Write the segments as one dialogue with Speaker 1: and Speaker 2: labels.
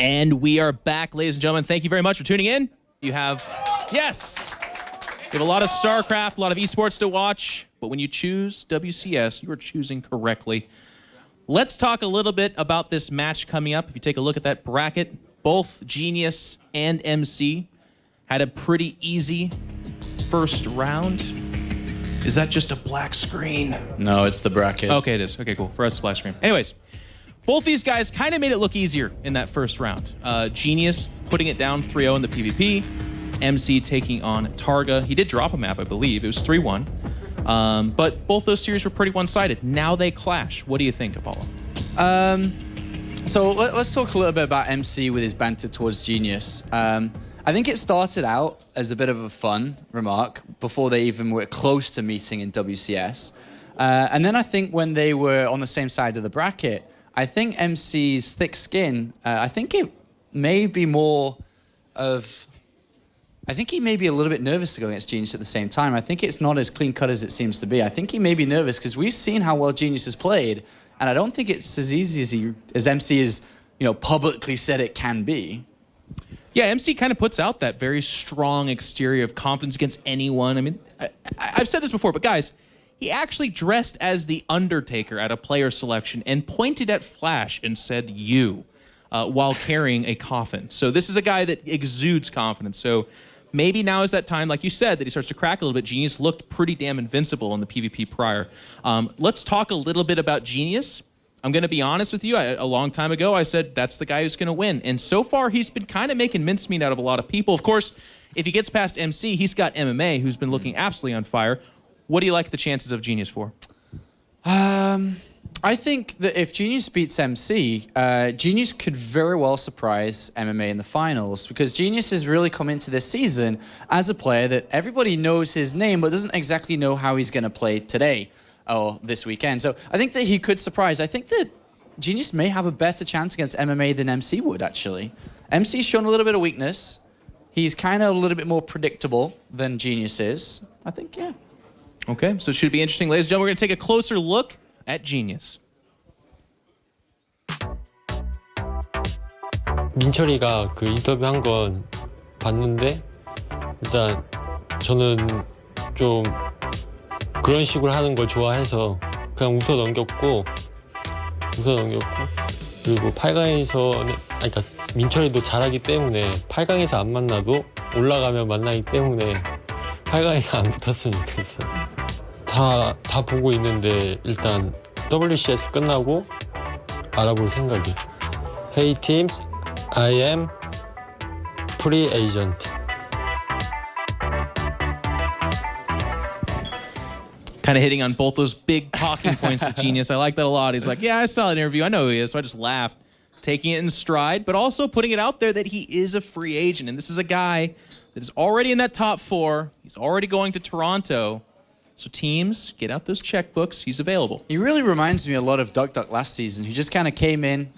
Speaker 1: And we are back, ladies and gentlemen. Thank you very much for tuning in. You have, yes, you have a lot of StarCraft, a lot of esports to watch, but when you choose WCS, you are choosing correctly. Let's talk a little bit about this match coming up. If you take a look at that bracket, both Genius and MC had a pretty easy first round. Is that just a black screen?
Speaker 2: No, it's the bracket.
Speaker 1: Okay, it is. Okay, cool. For us, it's black screen. Anyways, both these guys kind of made it look easier in that first round. Genius putting it down 3-0 in the PvP. MC taking on Targa. He did drop a map, I believe. It was 3-1. But both those series were pretty one-sided. Now they clash. What do you think, Apollo?
Speaker 2: So let's talk a little bit about MC with his banter towards Genius. I think it started out as a bit of a fun remark before they even were close to meeting in WCS. And then I think when they were on the same side of the bracket, I think MC's thick skin, I think it may be more of... I think he may be a little bit nervous to go against Genius at the same time. I think it's not as clean-cut as it seems to be. I think he may be nervous because we've seen how well Genius has played, and I don't think it's as easy as MC has, publicly said it can be.
Speaker 1: Yeah, MC kind of puts out that very strong exterior of confidence against anyone. I mean, I've said this before, but guys, he actually dressed as the Undertaker at a player selection and pointed at Flash and said, "You," while carrying a coffin. So this is a guy that exudes confidence. So maybe now is that time, like you said, that he starts to crack a little bit. Genius looked pretty damn invincible in the PvP prior. Let's talk a little bit about Genius. I'm going to be honest with you. A long time ago, I said that's the guy who's going to win. And so far, he's been kind of making mincemeat out of a lot of people. Of course, if he gets past MC, he's got MMA, who's been looking absolutely on fire. What do you like the chances of Genius for?
Speaker 2: I think that if Genius beats MC, Genius could very well surprise MMA in the finals, because Genius has really come into this season as a player that everybody knows his name, but doesn't exactly know how he's going to play today or this weekend. So I think that he could surprise. I think that Genius may have a better chance against MMA than MC would, actually. MC's shown a little bit of weakness. He's kind of a little bit more predictable than Genius is. I think, yeah.
Speaker 1: Okay, so it should be interesting. Ladies and gentlemen, we're going to take a closer look at Genius.
Speaker 3: 민철이가 그 인터뷰 한 건 봤는데 일단 저는 좀 그런 식으로 하는 걸 좋아해서 그냥 웃어 넘겼고 그리고 8강에서 그러니까 민철이도 잘하기 때문에 8강에서 안 만나도 올라가면 만나기 때문에 8강에서 안 붙었으면 좋겠어요. 다 보고 있는데 일단 WCS 끝나고 알아볼 생각이에요. Hey teams, I am free agent.
Speaker 1: Kind of hitting on both those big talking points with Genius. I like that a lot. He's like, yeah, I saw an interview. I know who he is. So I just laughed, taking it in stride, but also putting it out there that he is a free agent. And this is a guy that is already in that top 4. He's already going to Toronto. So teams, get out those checkbooks. He's available.
Speaker 2: He really reminds me a lot of Duck Duck last season, who just kind of came in.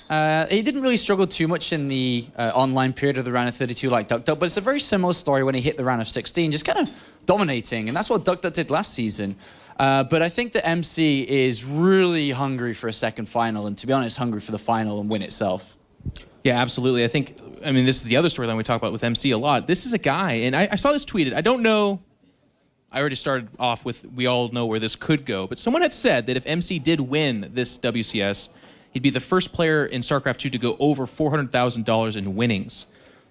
Speaker 2: He didn't really struggle too much in the online period of the round of 32 like Duck Duck, but it's a very similar story when he hit the round of 16, just kind of dominating. And that's what Duck Duck did last season. But I think that MC is really hungry for a second final, and to be honest, hungry for the final and win itself.
Speaker 1: Yeah, absolutely. I mean, this is the other storyline we talk about with MC a lot. This is a guy, and I saw this tweeted. I don't know. I already started off with, we all know where this could go, but someone had said that if MC did win this WCS, he'd be the first player in StarCraft 2 to go over $400,000 in winnings.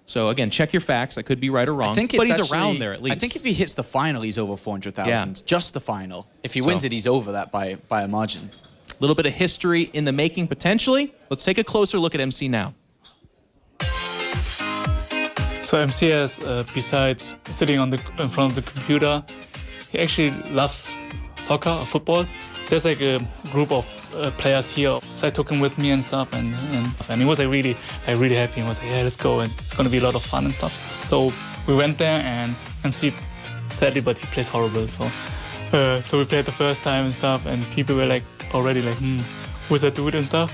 Speaker 1: So again, check your facts. I could be right or wrong, but he's around there at least.
Speaker 2: I think if he hits the final, he's over 400,000.
Speaker 1: Yeah.
Speaker 2: Just the final. If he wins it, he's over that by a margin.
Speaker 1: A little bit of history in the making, potentially. Let's take a closer look at MC now.
Speaker 4: So MC has, besides sitting in front of the computer, he actually loves soccer or football. So there's like a group of players here. So I took him with me and stuff, and he was like really happy. And was like, yeah, let's go, and it's gonna be a lot of fun and stuff. So we went there, and MC, sadly, but he plays horrible. So we played the first time and stuff, and people were like already like, who's that dude and stuff.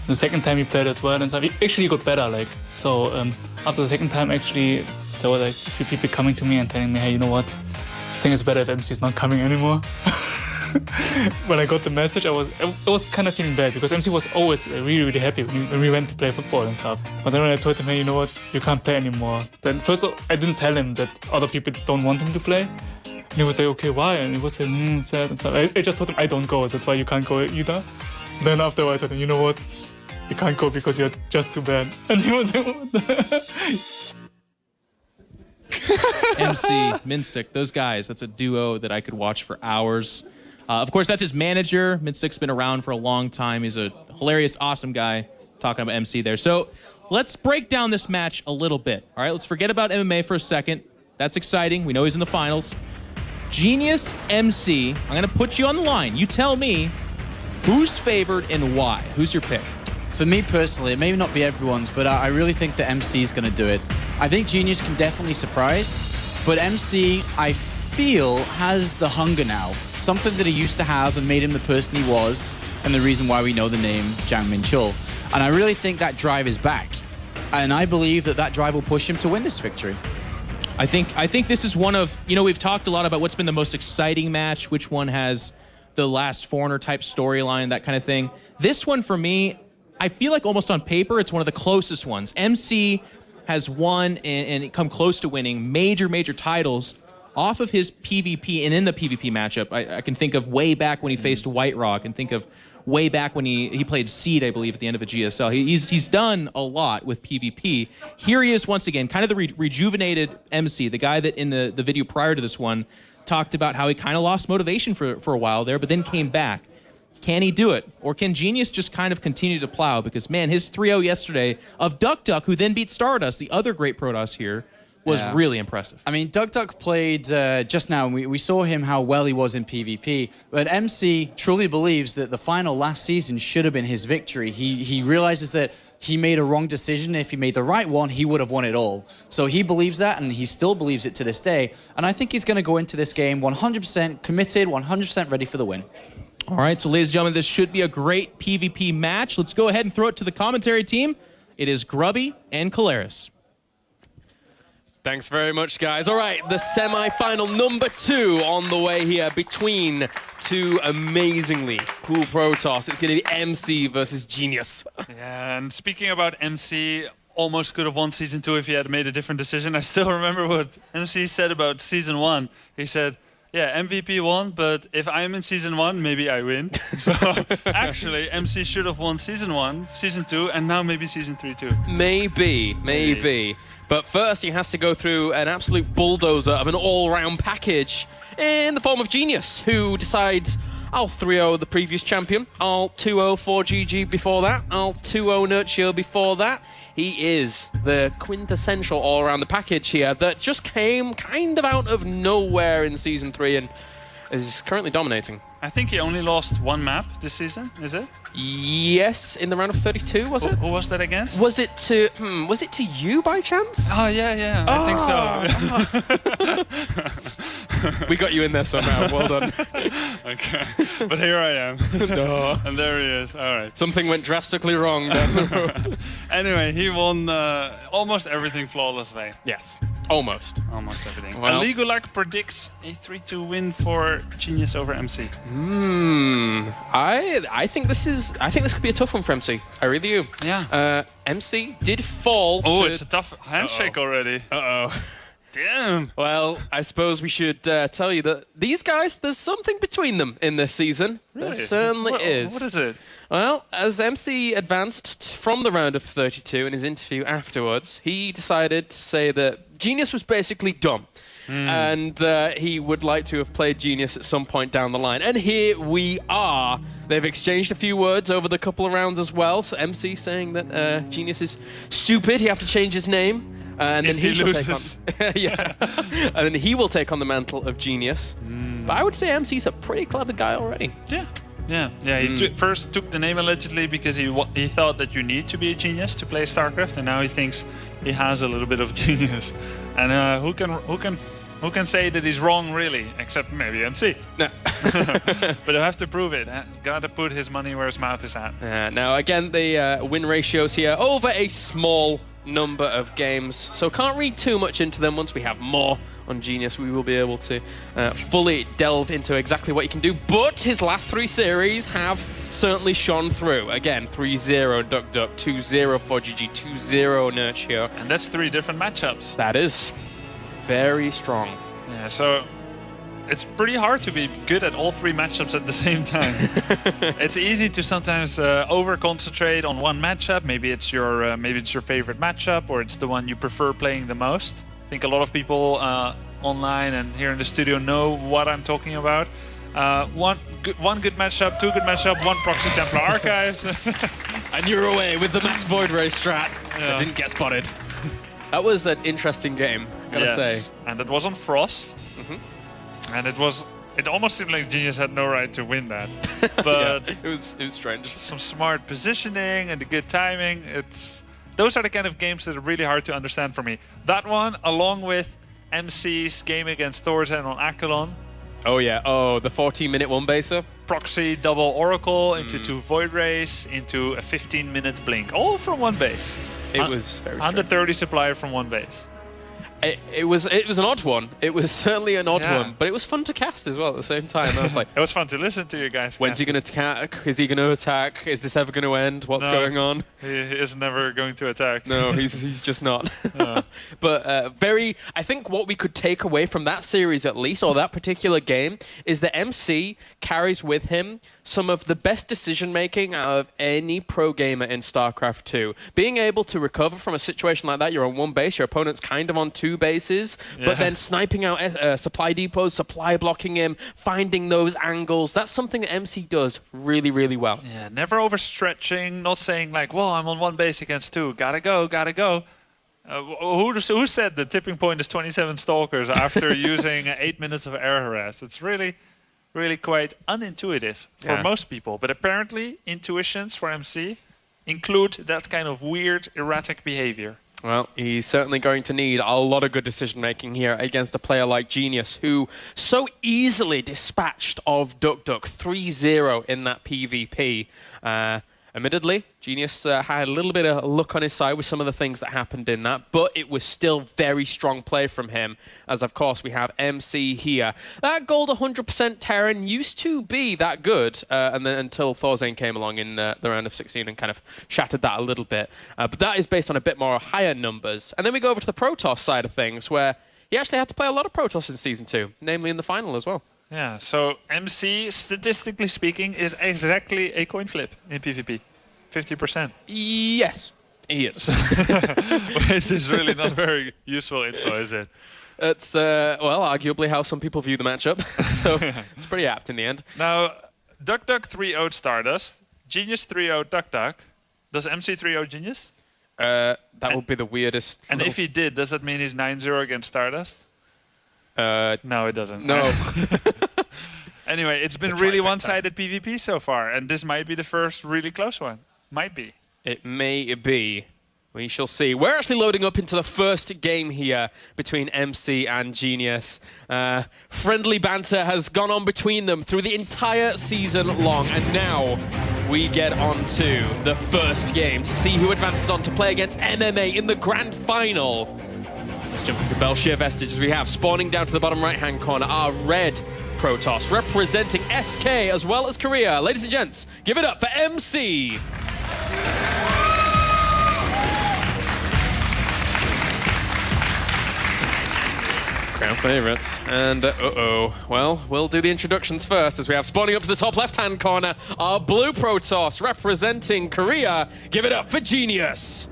Speaker 4: The second time he played as well and stuff. He actually got better, like so. After the second time, actually, there were like a few people coming to me and telling me, hey, you know what? I think it's better if MC is not coming anymore. when I got the message, I was kind of feeling bad because MC was always really, really happy when we went to play football and stuff. But then when I told him, hey, you know what, you can't play anymore. Then first I didn't tell him that other people don't want him to play. And he was like, okay, why? And he was like, sad and stuff. I just told him, I don't go, that's why you can't go either. Then after I told him, you know what, you can't go because you're just too bad. And he was like, what the
Speaker 1: MC, Minsik, those guys, that's a duo that I could watch for hours. Of course, that's his manager. Minsik's been around for a long time. He's a hilarious, awesome guy. Talking about MC there. So let's break down this match a little bit. All right, let's forget about MMA for a second. That's exciting. We know he's in the finals. Genius, MC, I'm going to put you on the line. You tell me who's favored and why. Who's your pick?
Speaker 2: For me personally, it may not be everyone's, but I really think that MC is going to do it. I think Genius can definitely surprise, but MC, I feel, has the hunger now. Something that he used to have and made him the person he was, and the reason why we know the name Jang Min-chul. And I really think that drive is back. And I believe that that drive will push him to win this victory.
Speaker 1: I think this is one of, you know, we've talked a lot about what's been the most exciting match, which one has the last foreigner type storyline, that kind of thing. This one for me, I feel like almost on paper, it's one of the closest ones. MC has won and come close to winning major titles off of his PvP and in the PvP matchup. I can think of way back when he faced White Rock, and think of way back when he played Seed, I believe, at the end of a GSL. He's done a lot with PvP. Here he is once again, kind of the rejuvenated MC, the guy that in the video prior to this one talked about how he kind of lost motivation for a while there, but then came back. Can he do it? Or can Genius just kind of continue to plow? Because, man, his 3-0 yesterday of Duck Duck, who then beat Stardust, the other great Protoss here, was really impressive.
Speaker 2: I mean, Duck Duck played just now, and we saw him how well he was in PvP. But MC truly believes that the final last season should have been his victory. He realizes that he made a wrong decision. If he made the right one, he would have won it all. So he believes that, and he still believes it to this day. And I think he's going to go into this game 100% committed, 100% ready for the win.
Speaker 1: All right, so ladies and gentlemen, this should be a great PvP match. Let's go ahead and throw it to the commentary team. It is Grubby and Kalaris.
Speaker 5: Thanks very much, guys. All right, the semi-final number 2 on the way here between two amazingly cool Protoss. It's going to be MC versus Genius.
Speaker 6: Yeah, and speaking about MC, almost could have won Season 2 if he had made a different decision. I still remember what MC said about Season 1. He said, yeah, MVP won, but if I'm in Season 1, maybe I win. So actually, MC should have won Season 1, Season 2, and now maybe Season 3 too.
Speaker 5: Maybe. But first, he has to go through an absolute bulldozer of an all-round package in the form of Genius, who decides, I'll 3-0 the previous champion, I'll 2-0 4GG before that, I'll 2-0 Nurture before that. He is the quintessential all-around the package here that just came kind of out of nowhere in Season 3 and is currently dominating.
Speaker 6: I think he only lost one map this season, is it?
Speaker 5: Yes, in the round of 32, was it?
Speaker 6: Who was that against?
Speaker 5: Was it to you by chance?
Speaker 6: Oh, yeah, I think so.
Speaker 5: We got you in there somehow, well done.
Speaker 6: Okay, but here I am.
Speaker 5: No.
Speaker 6: And there he is, all right.
Speaker 5: Something went drastically wrong down the road.
Speaker 6: Anyway, he won almost everything flawlessly.
Speaker 5: Yes, almost.
Speaker 6: Almost everything.
Speaker 5: Well,
Speaker 6: and Legulac predicts a 3-2 win for Genius over MC.
Speaker 5: I think this could be a tough one for MC. I really do.
Speaker 6: Yeah.
Speaker 5: MC did fall.
Speaker 6: Oh,
Speaker 5: to...
Speaker 6: it's a tough handshake already.
Speaker 5: Uh-oh.
Speaker 6: Damn.
Speaker 5: Well, I suppose we should tell you that these guys, there's something between them in this season.
Speaker 6: Really?
Speaker 5: There certainly is.
Speaker 6: What is it?
Speaker 5: Well, as MC advanced from the round of 32 in his interview afterwards, he decided to say that Genius was basically dumb. And he would like to have played Genius at some point down the line. And here we are. They've exchanged a few words over the couple of rounds as well. So MC saying that Genius is stupid. He have to change his name. And
Speaker 6: if
Speaker 5: then
Speaker 6: he loses.
Speaker 5: Yeah. And then he will take on the mantle of Genius. But I would say MC's a pretty clever guy already.
Speaker 6: Yeah. He first took the name allegedly because he thought that you need to be a genius to play StarCraft, and now he thinks he has a little bit of genius. And who can say that he's wrong really, except maybe MC?
Speaker 5: No.
Speaker 6: But he'll have to prove it. Gotta put his money where his mouth is at.
Speaker 5: Now again, the win ratios here over a small number of games, so can't read too much into them. Once we have more on Genius, we will be able to fully delve into exactly what he can do. But his last 3 series have certainly shone through. Again, 3-0 DuckDuck, 2-0 4GG, 2-0 Nurture.
Speaker 6: And that's 3 different matchups.
Speaker 5: That is very strong.
Speaker 6: Yeah, so it's pretty hard to be good at all 3 matchups at the same time. It's easy to sometimes over-concentrate on one matchup. Maybe it's your favorite matchup, or it's the one you prefer playing the most. I think a lot of people online and here in the studio know what I'm talking about. One good matchup, 2 good matchup, 1 Proxy Templar Archives.
Speaker 5: And you're away with the Mass Void Ray strat.
Speaker 6: Yeah.
Speaker 5: I didn't get spotted. That was an interesting game, gotta say.
Speaker 6: And it was on Frost. And it almost seemed like Genius had no right to win that. But
Speaker 5: yeah, it was strange.
Speaker 6: Some smart positioning and the good timing. Those are the kind of games that are really hard to understand for me. That one, along with MC's game against Thorzen on Akelon.
Speaker 5: Oh yeah, the 14-minute one-baser.
Speaker 6: Proxy double Oracle into 2 Void Rays into a 15-minute Blink, all from one base.
Speaker 5: It was very strange.
Speaker 6: 130 supply from one base.
Speaker 5: It was an odd one. It was certainly an odd one, but it was fun to cast as well at the same time. I was like,
Speaker 6: it was fun to listen to you guys.
Speaker 5: When's he going to attack? Is he going to attack? Is this ever going to end? What's going on?
Speaker 6: He is never going to attack.
Speaker 5: No, he's just not. But I think what we could take away from that series at least, or that particular game, is that MC carries with him some of the best decision making out of any pro gamer in StarCraft 2. Being able to recover from a situation like that, you're on one base, your opponent's kind of on 2 bases, but then sniping out supply depots, supply blocking him, finding those angles, that's something that MC does really, really well.
Speaker 6: Yeah, never overstretching, not saying like, well, I'm on one base against 2, gotta go, gotta go. Who said the tipping point is 27 Stalkers after using 8 minutes of air harass? It's really quite unintuitive for most people. But apparently, intuitions for MC include that kind of weird, erratic behavior.
Speaker 5: Well, he's certainly going to need a lot of good decision-making here against a player like Genius, who so easily dispatched of DuckDuck 3-0 in that PvP. Admittedly, Genius had a little bit of luck on his side with some of the things that happened in that, but it was still very strong play from him, as of course we have MC here. That gold 100% Terran used to be that good, and then until Thorzen came along in the round of 16 and kind of shattered that a little bit. But that is based on a bit more higher numbers. And then we go over to the Protoss side of things, where he actually had to play a lot of Protoss in Season 2, namely in the final as well.
Speaker 6: Yeah, so MC, statistically speaking, is exactly a coin flip in PvP. 50%.
Speaker 5: Yes, he is.
Speaker 6: Which is really not very useful info, is it?
Speaker 5: It's, well, arguably how some people view the matchup. So it's pretty apt in the end.
Speaker 6: Now, DuckDuck 3-0'd Stardust. Genius 3-0'd DuckDuck. Does MC 3-0 Genius?
Speaker 5: That would be the weirdest.
Speaker 6: And if he did, does that mean he's 9-0 against Stardust? No, it doesn't.
Speaker 5: No.
Speaker 6: Anyway, it's been really one-sided PvP so far, and this might be the first really close one. Might be.
Speaker 5: It may be. We shall see. We're actually loading up into the first game here between MC and Genius. Friendly banter has gone on between them through the entire season long, and now we get on to the first game to see who advances on to play against MMA in the grand final. Let's jump into Belshir Vestige as we have spawning down to the bottom right-hand corner our red Protoss representing SK as well as Korea. Ladies and gents, give it up for MC. Crown favorites. And, well, we'll do the introductions first as we have spawning up to the top left-hand corner our blue Protoss representing Korea. Give it up for Genius.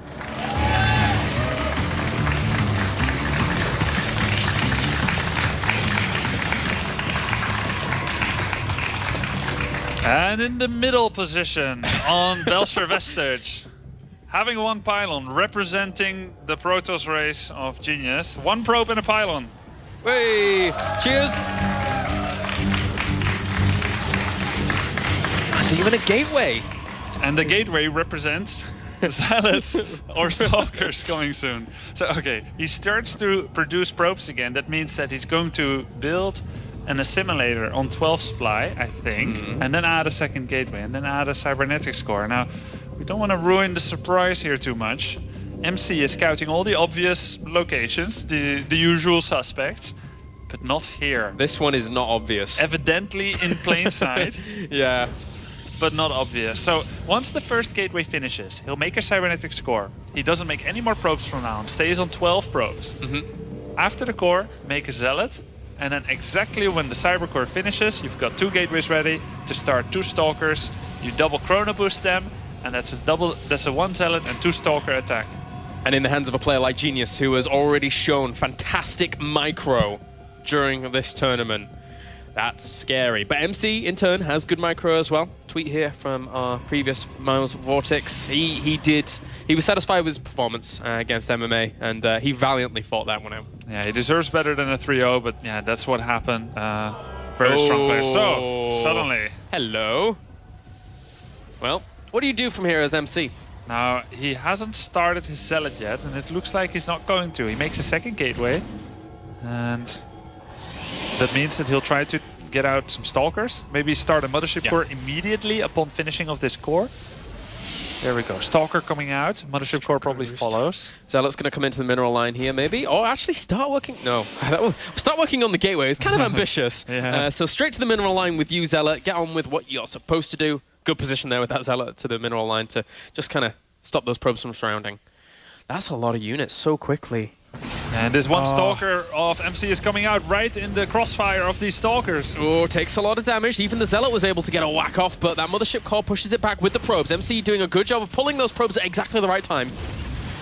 Speaker 6: And in the middle position on Belshir Vestige, having 1 pylon representing the Protoss race of Genius. 1 probe and a pylon.
Speaker 5: Hey, cheers. And even a gateway.
Speaker 6: And the gateway represents Zealots or Stalkers coming soon. So, okay, he starts to produce probes again. That means that he's going to build an assimilator on 12 supply, I think, and then add a second gateway, and then add a cybernetics core. Now, we don't want to ruin the surprise here too much. MC is scouting all the obvious locations, the usual suspects, but not here.
Speaker 5: This one is not obvious.
Speaker 6: Evidently in plain sight,
Speaker 5: Yeah.
Speaker 6: but not obvious. So once the first gateway finishes, he'll make a cybernetic score. He doesn't make any more probes from now on, stays on 12 probes. After the core, make a zealot, and then exactly when the cyber core finishes, you've got 2 gateways ready to start 2 stalkers. You double chrono boost them, and that's a 1 zealot and 2 stalker attack.
Speaker 5: And in the hands of a player like Genius, who has already shown fantastic micro during this tournament. That's scary. But MC, in turn, has good micro as well. Tweet here from our previous Miles Vortex. He was satisfied with his performance against MMA, and he valiantly fought that one out.
Speaker 6: Yeah, he deserves better than a 3-0, but yeah, that's what happened. Very strong player. So, suddenly...
Speaker 5: Hello. Well, what do you do from here as MC?
Speaker 6: Now, he hasn't started his zealot yet, and it looks like he's not going to. He makes a second gateway, and that means that he'll try to get out some stalkers. Maybe start a mothership core immediately upon finishing of this core. There we go. Stalker coming out. Mothership core probably follows.
Speaker 5: Zealot's going to come into the mineral line here, maybe. Or actually start working... No. Start working on the gateway. It's kind of ambitious.
Speaker 6: Yeah.
Speaker 5: So straight to the mineral line with you, Zealot. Get on with what you're supposed to do. Good position there with that Zealot to the mineral line to just kind of stop those probes from surrounding. That's a lot of units so quickly.
Speaker 6: And this one stalker of MC is coming out right in the crossfire of these stalkers.
Speaker 5: Oh, takes a lot of damage. Even the Zealot was able to get a whack off, but that mothership core pushes it back with the probes. MC doing a good job of pulling those probes at exactly the right time.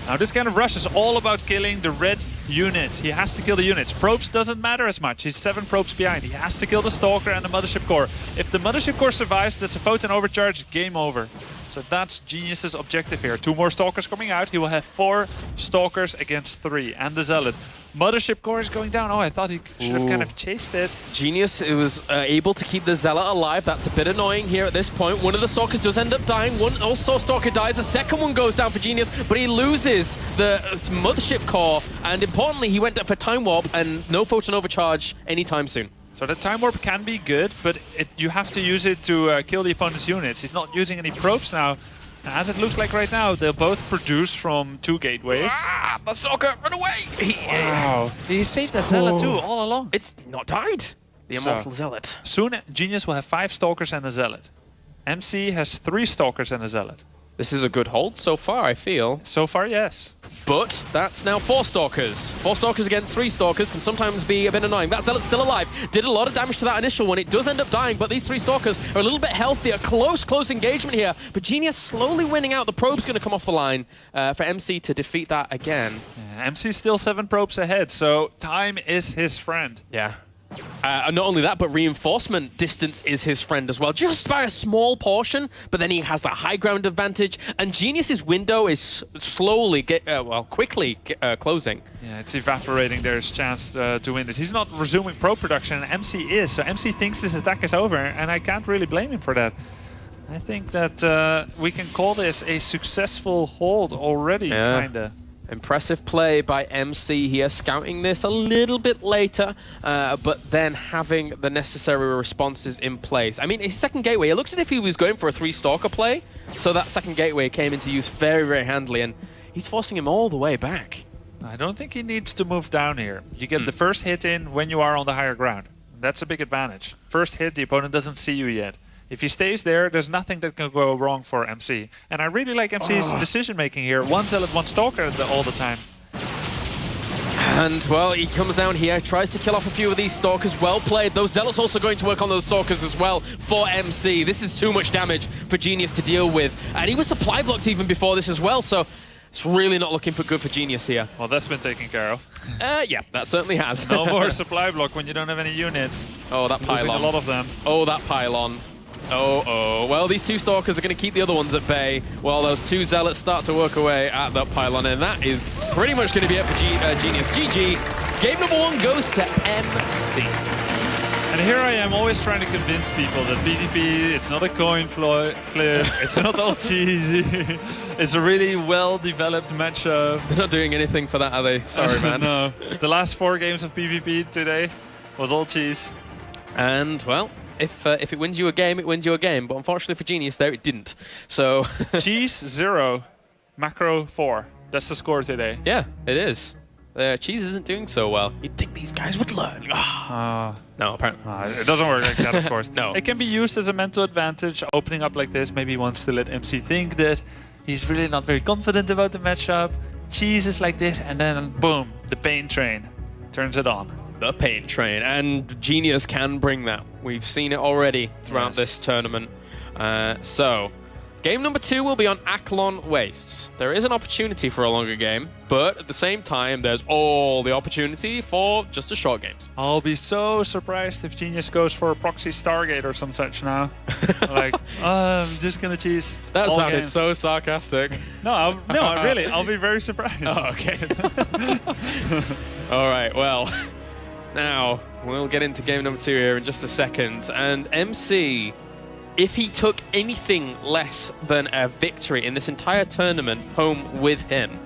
Speaker 6: Now this kind of rush is all about killing the red units. He has to kill the units. Probes doesn't matter as much. He's 7 probes behind. He has to kill the stalker and the mothership core. If the mothership core survives, that's a photon overcharge, game over. So that's Genius's objective here. 2 more stalkers coming out. He will have 4 stalkers against 3 and the zealot. Mothership core is going down. Oh, I thought he should have kind of chased it.
Speaker 5: Genius was able to keep the Zealot alive. That's a bit annoying here at this point. One of the Stalkers does end up dying. One also Stalker dies. The second one goes down for Genius, but he loses the Mothership core. And importantly, he went up for Time Warp and no Photon Overcharge anytime soon.
Speaker 6: So the Time Warp can be good, but you have to use it to kill the opponent's units. He's not using any probes now. As it looks like right now, they'll both produce from 2 gateways.
Speaker 5: Ah, the Stalker, run away!
Speaker 6: Wow. He saved that Zealot too, all along.
Speaker 5: It's not died. The Immortal Zealot.
Speaker 6: Soon, Genius will have 5 Stalkers and a Zealot. MC has 3 Stalkers and a Zealot.
Speaker 5: This is a good hold so far, I feel.
Speaker 6: So far, yes.
Speaker 5: But that's now 4 Stalkers. 4 Stalkers against 3 Stalkers can sometimes be a bit annoying. That Zealot's still alive. Did a lot of damage to that initial one. It does end up dying, but these 3 Stalkers are a little bit healthier. Close engagement here. But Genius slowly winning out. The probe's going to come off the line for MC to defeat that again.
Speaker 6: Yeah, MC's still 7 probes ahead, so time is his friend.
Speaker 5: Yeah. Not only that, but reinforcement distance is his friend as well, just by a small portion, but then he has that high ground advantage, and Genius's window is quickly closing.
Speaker 6: Yeah, it's evaporating. There's a chance to win this. He's not resuming pro production, and MC is, so MC thinks this attack is over, and I can't really blame him for that. I think that we can call this a successful hold already, kinda.
Speaker 5: Impressive play by MC here, scouting this a little bit later, but then having the necessary responses in place. I mean, his second gateway, it looks as if he was going for a 3 Stalker play, so that second gateway came into use very, very handily, and he's forcing him all the way back.
Speaker 6: I don't think he needs to move down here. You get the first hit in when you are on the higher ground. That's a big advantage. First hit, the opponent doesn't see you yet. If he stays there, there's nothing that can go wrong for MC. And I really like MC's decision-making here. 1 Zealot, 1 Stalker all the time.
Speaker 5: And, well, he comes down here, tries to kill off a few of these Stalkers. Well played. Those Zealots also going to work on those Stalkers as well for MC. This is too much damage for Genius to deal with. And he was supply blocked even before this as well, so it's really not looking good for Genius here.
Speaker 6: Well, that's been taken care of.
Speaker 5: Yeah, that certainly has.
Speaker 6: No more supply block when you don't have any units.
Speaker 5: Oh, that pylon.
Speaker 6: Losing a lot of them.
Speaker 5: Oh, that pylon. Oh. Well, these 2 Stalkers are going to keep the other ones at bay while those 2 Zealots start to work away at that pylon, and that is pretty much going to be it for Genius. GG. Game number 1 goes to MC.
Speaker 6: And here I am always trying to convince people that PvP, it's not a coin flip, it's not all cheesy. It's a really well-developed matchup.
Speaker 5: They're not doing anything for that, are they? Sorry, man.
Speaker 6: No. The last 4 games of PvP today was all cheese.
Speaker 5: And, well, if it wins you a game, it wins you a game. But unfortunately for Genius there, it didn't. So
Speaker 6: cheese 0, macro 4. That's the score today.
Speaker 5: Yeah, it is. Cheese isn't doing so well. You'd think these guys would learn. No, apparently.
Speaker 6: It doesn't work like that, of course.
Speaker 5: No.
Speaker 6: It can be used as a mental advantage, opening up like this. Maybe he wants to let MC think that he's really not very confident about the matchup. Cheese is like this, and then boom, the pain train turns it on.
Speaker 5: The pain train, and Genius can bring that. We've seen it already throughout this tournament. So, game number 2 will be on Aklon Wastes. There is an opportunity for a longer game, but at the same time, there's all the opportunity for just a short games.
Speaker 6: I'll be so surprised if Genius goes for a proxy Stargate or some such now. Like, I'm just gonna cheese.
Speaker 5: That
Speaker 6: all
Speaker 5: sounded
Speaker 6: games.
Speaker 5: so sarcastic.
Speaker 6: No, really, I'll be very surprised.
Speaker 5: Oh, okay. All right, well, now we'll get into game number 2 here in just a second. And MC, if he took anything less than a victory in this entire tournament home with him,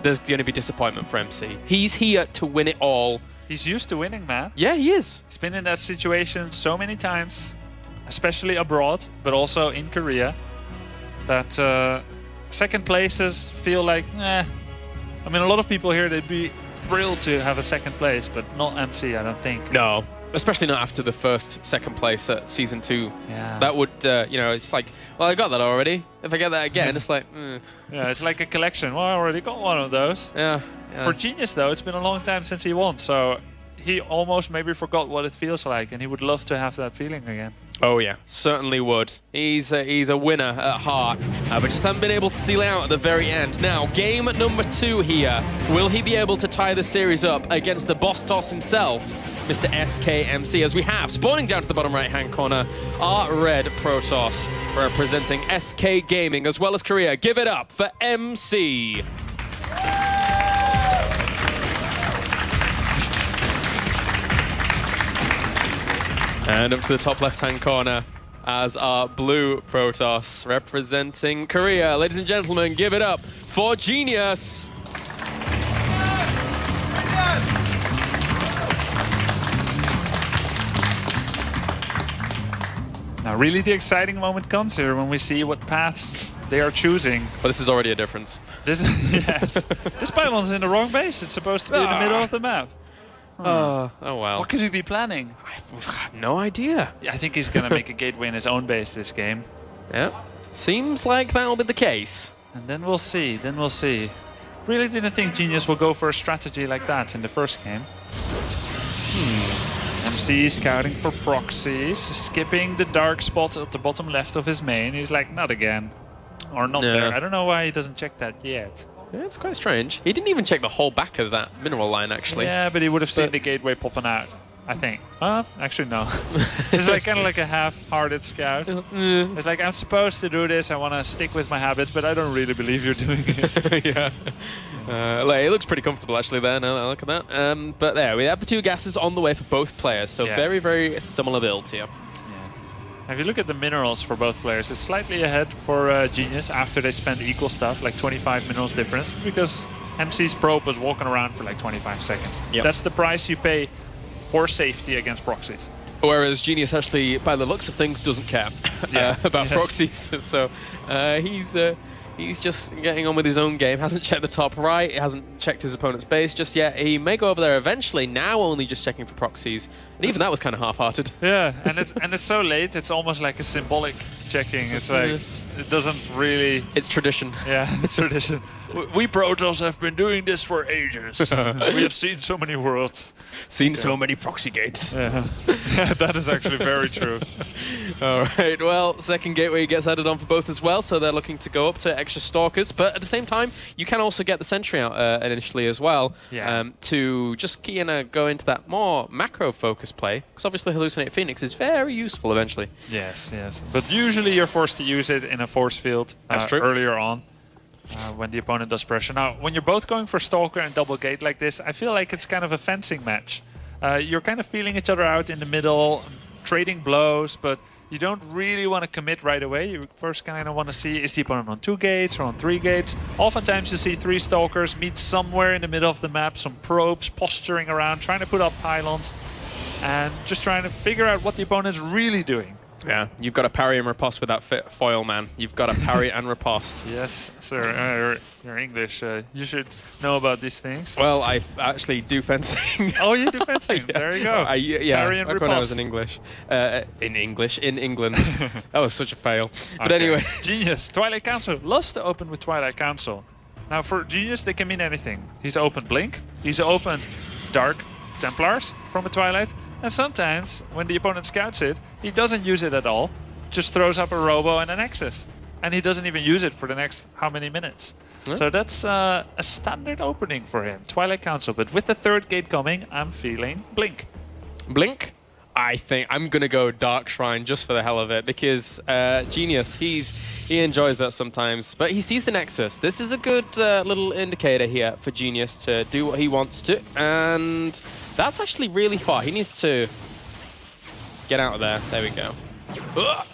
Speaker 5: there's going to be disappointment for MC. He's here to win it all.
Speaker 6: He's used to winning, man.
Speaker 5: Yeah, he is.
Speaker 6: He's been in that situation so many times, especially abroad, but also in Korea, that second places feel like, I mean, a lot of people here, they'd be thrilled to have a second place, but not MC, I don't think.
Speaker 5: No, especially not after the second place at Season 2.
Speaker 6: Yeah.
Speaker 5: That would, it's like, well, I got that already. If I get that again, it's like,
Speaker 6: Yeah, it's like a collection. Well, I already got one of those.
Speaker 5: yeah.
Speaker 6: For Genius, though, it's been a long time since he won, so he almost maybe forgot what it feels like, and he would love to have that feeling again.
Speaker 5: Oh yeah, certainly would. He's a winner at heart, but just haven't been able to seal it out at the very end. Now, game number 2 here. Will he be able to tie the series up against the boss toss himself, Mr. SKMC, as we have, spawning down to the bottom right-hand corner, our red Protoss, representing SK Gaming as well as Korea. Give it up for MC. And up to the top left-hand corner as our blue Protoss representing Korea. Ladies and gentlemen, give it up for Genius.
Speaker 6: Now, really the exciting moment comes here when we see what paths they are choosing.
Speaker 5: Well, this is already a difference.
Speaker 6: Yes. This pylon's in the wrong base. It's supposed to be in the middle of the map.
Speaker 5: Oh well.
Speaker 6: What could he be planning?
Speaker 5: I've no idea.
Speaker 6: Yeah, I think he's going to make a gateway in his own base this game.
Speaker 5: Yeah, seems like that'll be the case.
Speaker 6: And then we'll see, Really didn't think Genius will go for a strategy like that in the first game. MC scouting for proxies, skipping the dark spot at the bottom left of his main. He's like, not again. Or not
Speaker 5: Yeah.
Speaker 6: there. I don't know why he doesn't check that yet.
Speaker 5: Yeah, it's quite strange. He didn't even check the whole back of that mineral line, actually.
Speaker 6: Yeah, but he would have seen
Speaker 5: But-
Speaker 6: the gateway popping out, I think. Actually, no. It's like kind of like a half-hearted scout. It's like, I'm supposed to do this, I want to stick with my habits, but I don't really believe you're doing it.
Speaker 5: Yeah. Like, it looks pretty comfortable, actually, there, now that I look at that. But there, we have the 2 gases on the way for both players, so
Speaker 6: Yeah.
Speaker 5: very, very similar builds here.
Speaker 6: If you look at the minerals for both players, it's slightly ahead for Genius after they spend equal stuff, like 25 minerals difference, because MC's probe was walking around for like 25 seconds.
Speaker 5: Yep.
Speaker 6: That's the price you pay for safety against proxies.
Speaker 5: Whereas Genius actually, by the looks of things, doesn't care about proxies. So he's just getting on with his own game. Hasn't checked the top right. Hasn't checked his opponent's base just yet. He may go over there eventually. Now only just checking for proxies. And even that was kind of half-hearted.
Speaker 6: Yeah, and it's so late. It's almost like a symbolic checking. It's like it doesn't really.
Speaker 5: It's tradition.
Speaker 6: Yeah, it's tradition. We Protoss have been doing this for ages. We have seen so many worlds.
Speaker 5: Seen so many proxy gates.
Speaker 6: Yeah, that is actually very true.
Speaker 5: All right, well, second gateway gets added on for both as well, so they're looking to go up to extra stalkers. But at the same time, you can also get the sentry out initially as well, to just go into that more macro-focused play, because obviously Hallucinate Phoenix is very useful eventually.
Speaker 6: Yes, yes. But usually you're forced to use it in a force field
Speaker 5: That's true.
Speaker 6: earlier on. When the opponent does pressure. Now, when you're both going for Stalker and double gate like this, I feel like it's kind of a fencing match. You're kind of feeling each other out in the middle, trading blows, but you don't really want to commit right away. You first kind of want to see, is the opponent on 2 gates or on 3 gates? Oftentimes you see 3 Stalkers meet somewhere in the middle of the map, some probes posturing around, trying to put up pylons, and just trying to figure out what the opponent's really doing.
Speaker 5: Yeah, you've got to parry and riposte with that foil, man. You've got to parry and riposte.
Speaker 6: Yes, sir. You're English. You should know about these things.
Speaker 5: Well, I actually do fencing.
Speaker 6: Oh, you do fencing.
Speaker 5: Yeah.
Speaker 6: There you go.
Speaker 5: Yeah,
Speaker 6: Parry and
Speaker 5: back when I was
Speaker 6: riposte.
Speaker 5: in England. That was such a fail. But
Speaker 6: Okay.
Speaker 5: anyway.
Speaker 6: Genius. Twilight Council loves to open with Twilight Council. Now, for Genius, they can mean anything. He's opened Blink. He's opened Dark Templars from a Twilight. And sometimes, when the opponent scouts it, he doesn't use it at all. Just throws up a Robo and a Nexus. And he doesn't even use it for the next how many minutes.
Speaker 5: Yeah.
Speaker 6: So that's a standard opening for him. Twilight Council. But with the third gate coming, I'm feeling Blink.
Speaker 5: Blink? I think I'm going to go Dark Shrine just for the hell of it, because Genius, he enjoys that sometimes, but he sees the Nexus. This is a good little indicator here for Genius to do what he wants to, and that's actually really far. He needs to get out of there. There we go. Ugh.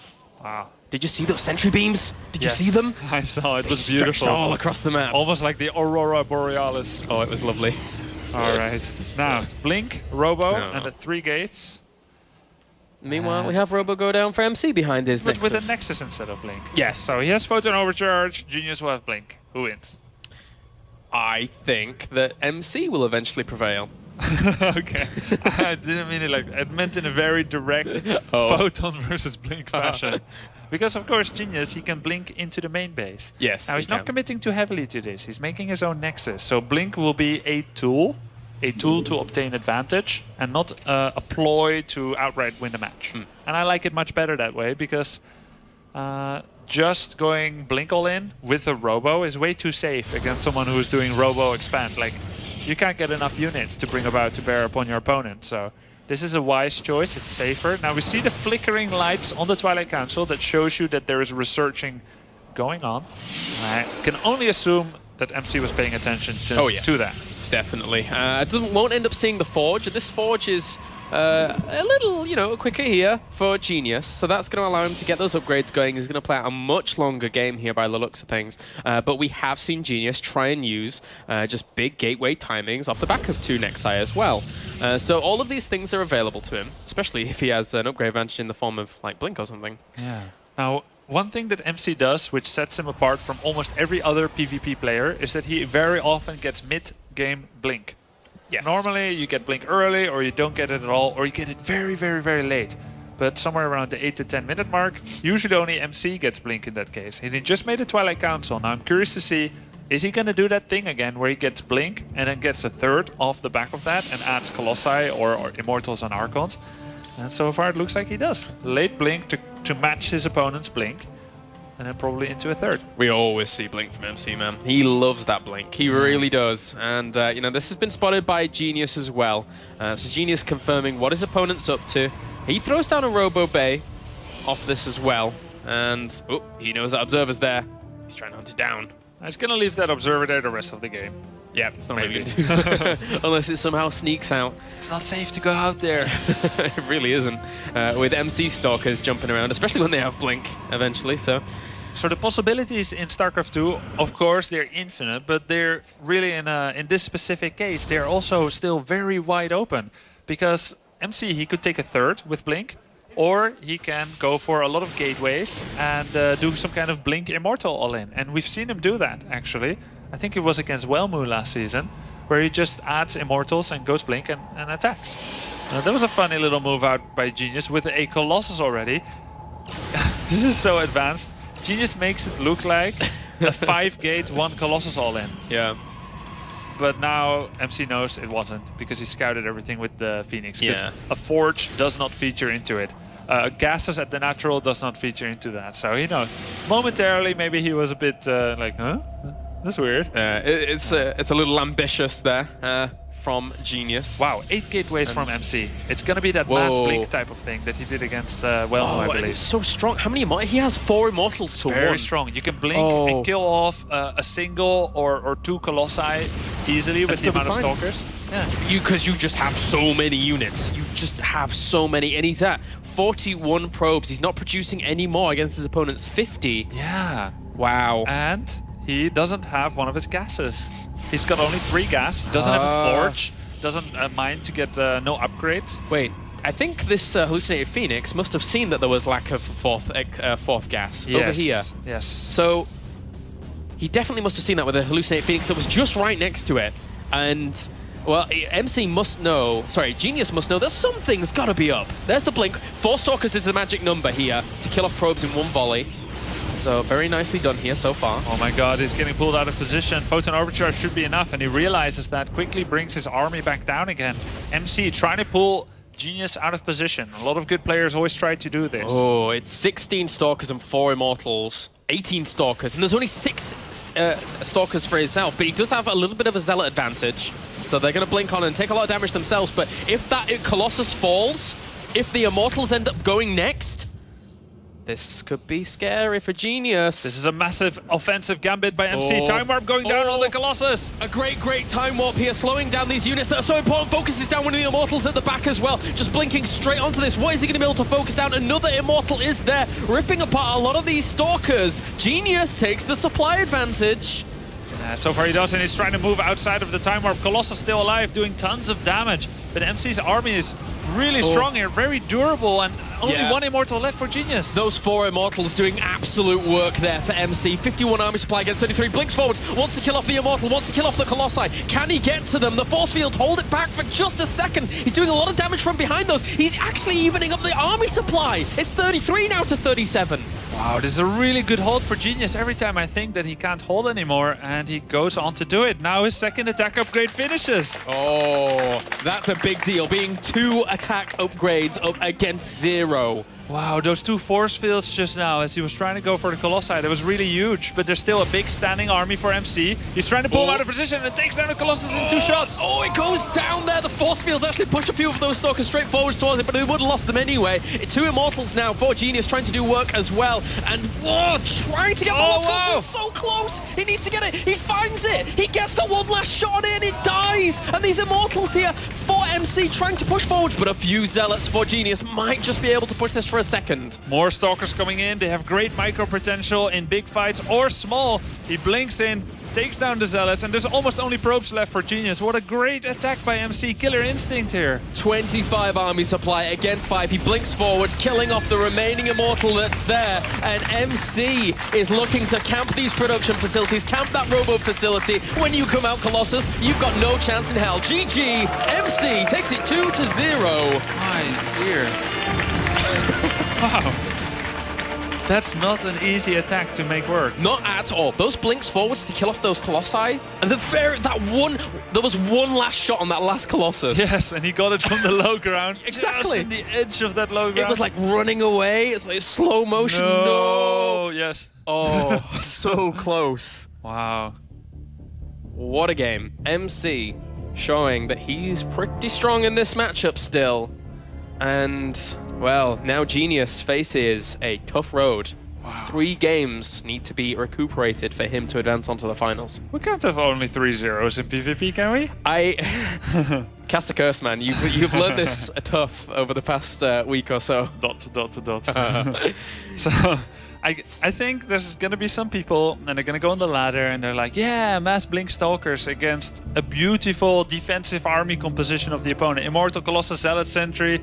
Speaker 6: Wow.
Speaker 5: Did you see those sentry beams? Did
Speaker 6: Yes,
Speaker 5: you see them?
Speaker 6: I saw it. It was
Speaker 5: Stretched
Speaker 6: beautiful.
Speaker 5: all across the map.
Speaker 6: Almost like the Aurora Borealis.
Speaker 5: Oh, it was lovely.
Speaker 6: All right. Now, Blink, Robo,
Speaker 5: No.
Speaker 6: and the 3 gates.
Speaker 5: Meanwhile, we have Robo go down for MC behind his
Speaker 6: But
Speaker 5: Nexus.
Speaker 6: with a Nexus instead of Blink.
Speaker 5: Yes.
Speaker 6: So he has Photon Overcharge, Genius will have Blink. Who wins?
Speaker 5: I think that MC will eventually prevail.
Speaker 6: Okay. I didn't mean it like I meant in a very direct
Speaker 5: Oh.
Speaker 6: Photon versus Blink fashion. Because of course Genius, he can Blink into the main base.
Speaker 5: Yes,
Speaker 6: Now he's
Speaker 5: he
Speaker 6: not
Speaker 5: can.
Speaker 6: committing too heavily to this. He's making his own Nexus. So Blink will be a tool to obtain advantage and not a ploy to outright win the match. And I like it much better that way because just going Blink all in with a Robo is way too safe against someone who's doing Robo expand. Like, you can't get enough units to bring about to bear upon your opponent. So this is a wise choice. It's safer. Now we see the flickering lights on the Twilight Council that shows you that there is researching going on. I can only assume that MC was paying attention to that.
Speaker 5: Definitely. Won't end up seeing the Forge. This Forge is a little, quicker here for Genius. So that's going to allow him to get those upgrades going. He's going to play out a much longer game here by the looks of things. But we have seen Genius try and use just big gateway timings off the back of 2 Nexi as well. So all of these things are available to him, especially if he has an upgrade advantage in the form of like Blink or something.
Speaker 6: Yeah. Now, one thing that MC does, which sets him apart from almost every other PvP player, is that he very often gets mid-game Blink.
Speaker 5: Yes.
Speaker 6: Normally, you get Blink early, or you don't get it at all, or you get it very, very, very late. But somewhere around the 8 to 10 minute mark, usually only MC gets Blink in that case. And he just made a Twilight Council. Now I'm curious to see, is he going to do that thing again where he gets Blink and then gets a third off the back of that and adds Colossi or Immortals and Archons? And so far it looks like he does. Late Blink to match his opponent's Blink, and then probably into a third.
Speaker 5: We always see Blink from MC, man. He loves that Blink. He really does. And, this has been spotted by Genius as well. So Genius confirming what his opponent's up to. He throws down a Robo Bay off this as well. And, he knows that Observer's there. He's trying to hunt it down.
Speaker 6: I was going to leave that Observer there the rest of the game.
Speaker 5: Yeah, it's not
Speaker 6: Maybe.
Speaker 5: really good. Unless it somehow sneaks out.
Speaker 6: It's not safe to go out there.
Speaker 5: It really isn't. With MC Stalkers jumping around, especially when they have Blink eventually, so...
Speaker 6: So the possibilities in StarCraft 2, of course, they're infinite, but they're really in this specific case, they're also still very wide open. Because MC, he could take a third with Blink, or he can go for a lot of gateways and do some kind of Blink Immortal all-in. And we've seen him do that, actually. I think it was against Wellmu last season, where he just adds Immortals and goes Blink and attacks. That was a funny little move out by Genius with a Colossus already. This is so advanced. Genius makes it look like a 5-gate, 1 Colossus all-in.
Speaker 5: Yeah.
Speaker 6: But now MC knows it wasn't, because he scouted everything with the Phoenix. Because
Speaker 5: Yeah.
Speaker 6: a Forge does not feature into it. Gases at the natural does not feature into that. So, momentarily maybe he was a bit like, huh? That's weird.
Speaker 5: It's a little ambitious there from Genius.
Speaker 6: Wow, 8 gateways from MC. It's going to be that mass Blink type of thing that he did against Wellmu, I
Speaker 5: and
Speaker 6: believe.
Speaker 5: it's so strong. How many? He has 4 Immortals to
Speaker 6: Very
Speaker 5: 1.
Speaker 6: strong. You can Blink and kill off a single or 2 Colossi easily with the
Speaker 5: still be
Speaker 6: amount of
Speaker 5: fine.
Speaker 6: Stalkers. Yeah.
Speaker 5: Because you just have so many units. You just have so many. And he's at 41 probes. He's not producing any more against his opponent's 50.
Speaker 6: Yeah.
Speaker 5: Wow.
Speaker 6: And he doesn't have one of his gases. He's got only 3 gas. He doesn't have a Forge. Doesn't mind to get no upgrades.
Speaker 5: Wait. I think this hallucinated Phoenix must have seen that there was lack of fourth gas over here.
Speaker 6: Yes.
Speaker 5: So he definitely must have seen that with a hallucinated Phoenix that was just right next to it. And, well, MC must know, sorry, Genius must know that something's got to be up. There's the blink. 4 Stalkers is the magic number here to kill off probes in one volley. So very nicely done here so far.
Speaker 6: Oh my god, he's getting pulled out of position. Photon Overcharge should be enough, and he realizes that, quickly brings his army back down again. MC trying to pull Genius out of position. A lot of good players always try to do this.
Speaker 5: Oh, it's 16 Stalkers and 4 Immortals. 18 Stalkers, and there's only 6 Stalkers for himself, but he does have a little bit of a Zealot advantage. So they're going to blink on and take a lot of damage themselves, but if that Colossus falls, if the Immortals end up going next, this could be scary for Genius.
Speaker 6: This is a massive offensive gambit by MC. Time Warp going down on the Colossus.
Speaker 5: A great Time Warp here, slowing down these units that are so important. Focuses down one of the Immortals at the back as well. Just blinking straight onto this. What is he going to be able to focus down? Another Immortal is there, ripping apart a lot of these Stalkers. Genius takes the supply advantage.
Speaker 6: So far he does, and he's trying to move outside of the Time Warp. Colossus still alive, doing tons of damage. But MC's army is really strong here, very durable, and only 1 Immortal left for Genius.
Speaker 5: Those 4 Immortals doing absolute work there for MC. 51 army supply against 33. Blinks forward, wants to kill off the Immortal, wants to kill off the Colossi. Can he get to them? The force field hold it back for just a second. He's doing a lot of damage from behind those. He's actually evening up the army supply. It's 33 now to 37.
Speaker 6: Wow, this is a really good hold for Genius. Every time I think that he can't hold anymore, and he goes on to do it. Now his second attack upgrade finishes.
Speaker 5: Oh, that's a big deal. Being 2 attack upgrades up against 0.
Speaker 6: Wow, those 2 force fields just now as he was trying to go for the Colossi, that was really huge, but there's still a big standing army for MC. He's trying to pull him out of position and takes down the Colossus in 2 shots.
Speaker 5: Oh, it goes down there. The force fields actually push a few of those Stalkers straight forwards towards it, but they would have lost them anyway. 2 Immortals now for Genius trying to do work as well. And trying to get the last Colossus so close. He needs to get it. He finds it. He gets the one last shot on it and it dies. And these Immortals here for MC trying to push forward, but a few Zealots for Genius might just be able to push this for a second.
Speaker 6: More Stalkers coming in. They have great micro potential in big fights or small. He blinks in, takes down the Zealots, and there's almost only probes left for Genius. What a great attack by MC. Killer instinct here.
Speaker 5: 25 army supply against 5. He blinks forward, killing off the remaining Immortal that's there. And MC is looking to camp these production facilities, camp that robo facility. When you come out, Colossus, you've got no chance in hell. GG, MC takes it 2-0.
Speaker 6: My dear. Wow. That's not an easy attack to make work.
Speaker 5: Not at all. Those blinks forwards to kill off those Colossi. And there was one last shot on that last Colossus.
Speaker 6: Yes, and he got it from the low ground.
Speaker 5: Exactly.
Speaker 6: Just in the edge of that low ground.
Speaker 5: It was like running away. It's like slow motion.
Speaker 6: No. Yes.
Speaker 5: Oh, so close.
Speaker 6: Wow.
Speaker 5: What a game. MC showing that he's pretty strong in this matchup still. And, well, now Genius faces a tough road. Wow. 3 games need to be recuperated for him to advance onto the finals.
Speaker 6: We can't have only 3 zeros in PvP, can we?
Speaker 5: Cast a curse, man. You've learned this tough over the past week or so.
Speaker 6: Dot. So, I think there's going to be some people, and they're going to go on the ladder, and they're like, yeah, mass blink Stalkers against a beautiful defensive army composition of the opponent. Immortal, Colossus, Zealot, Sentry.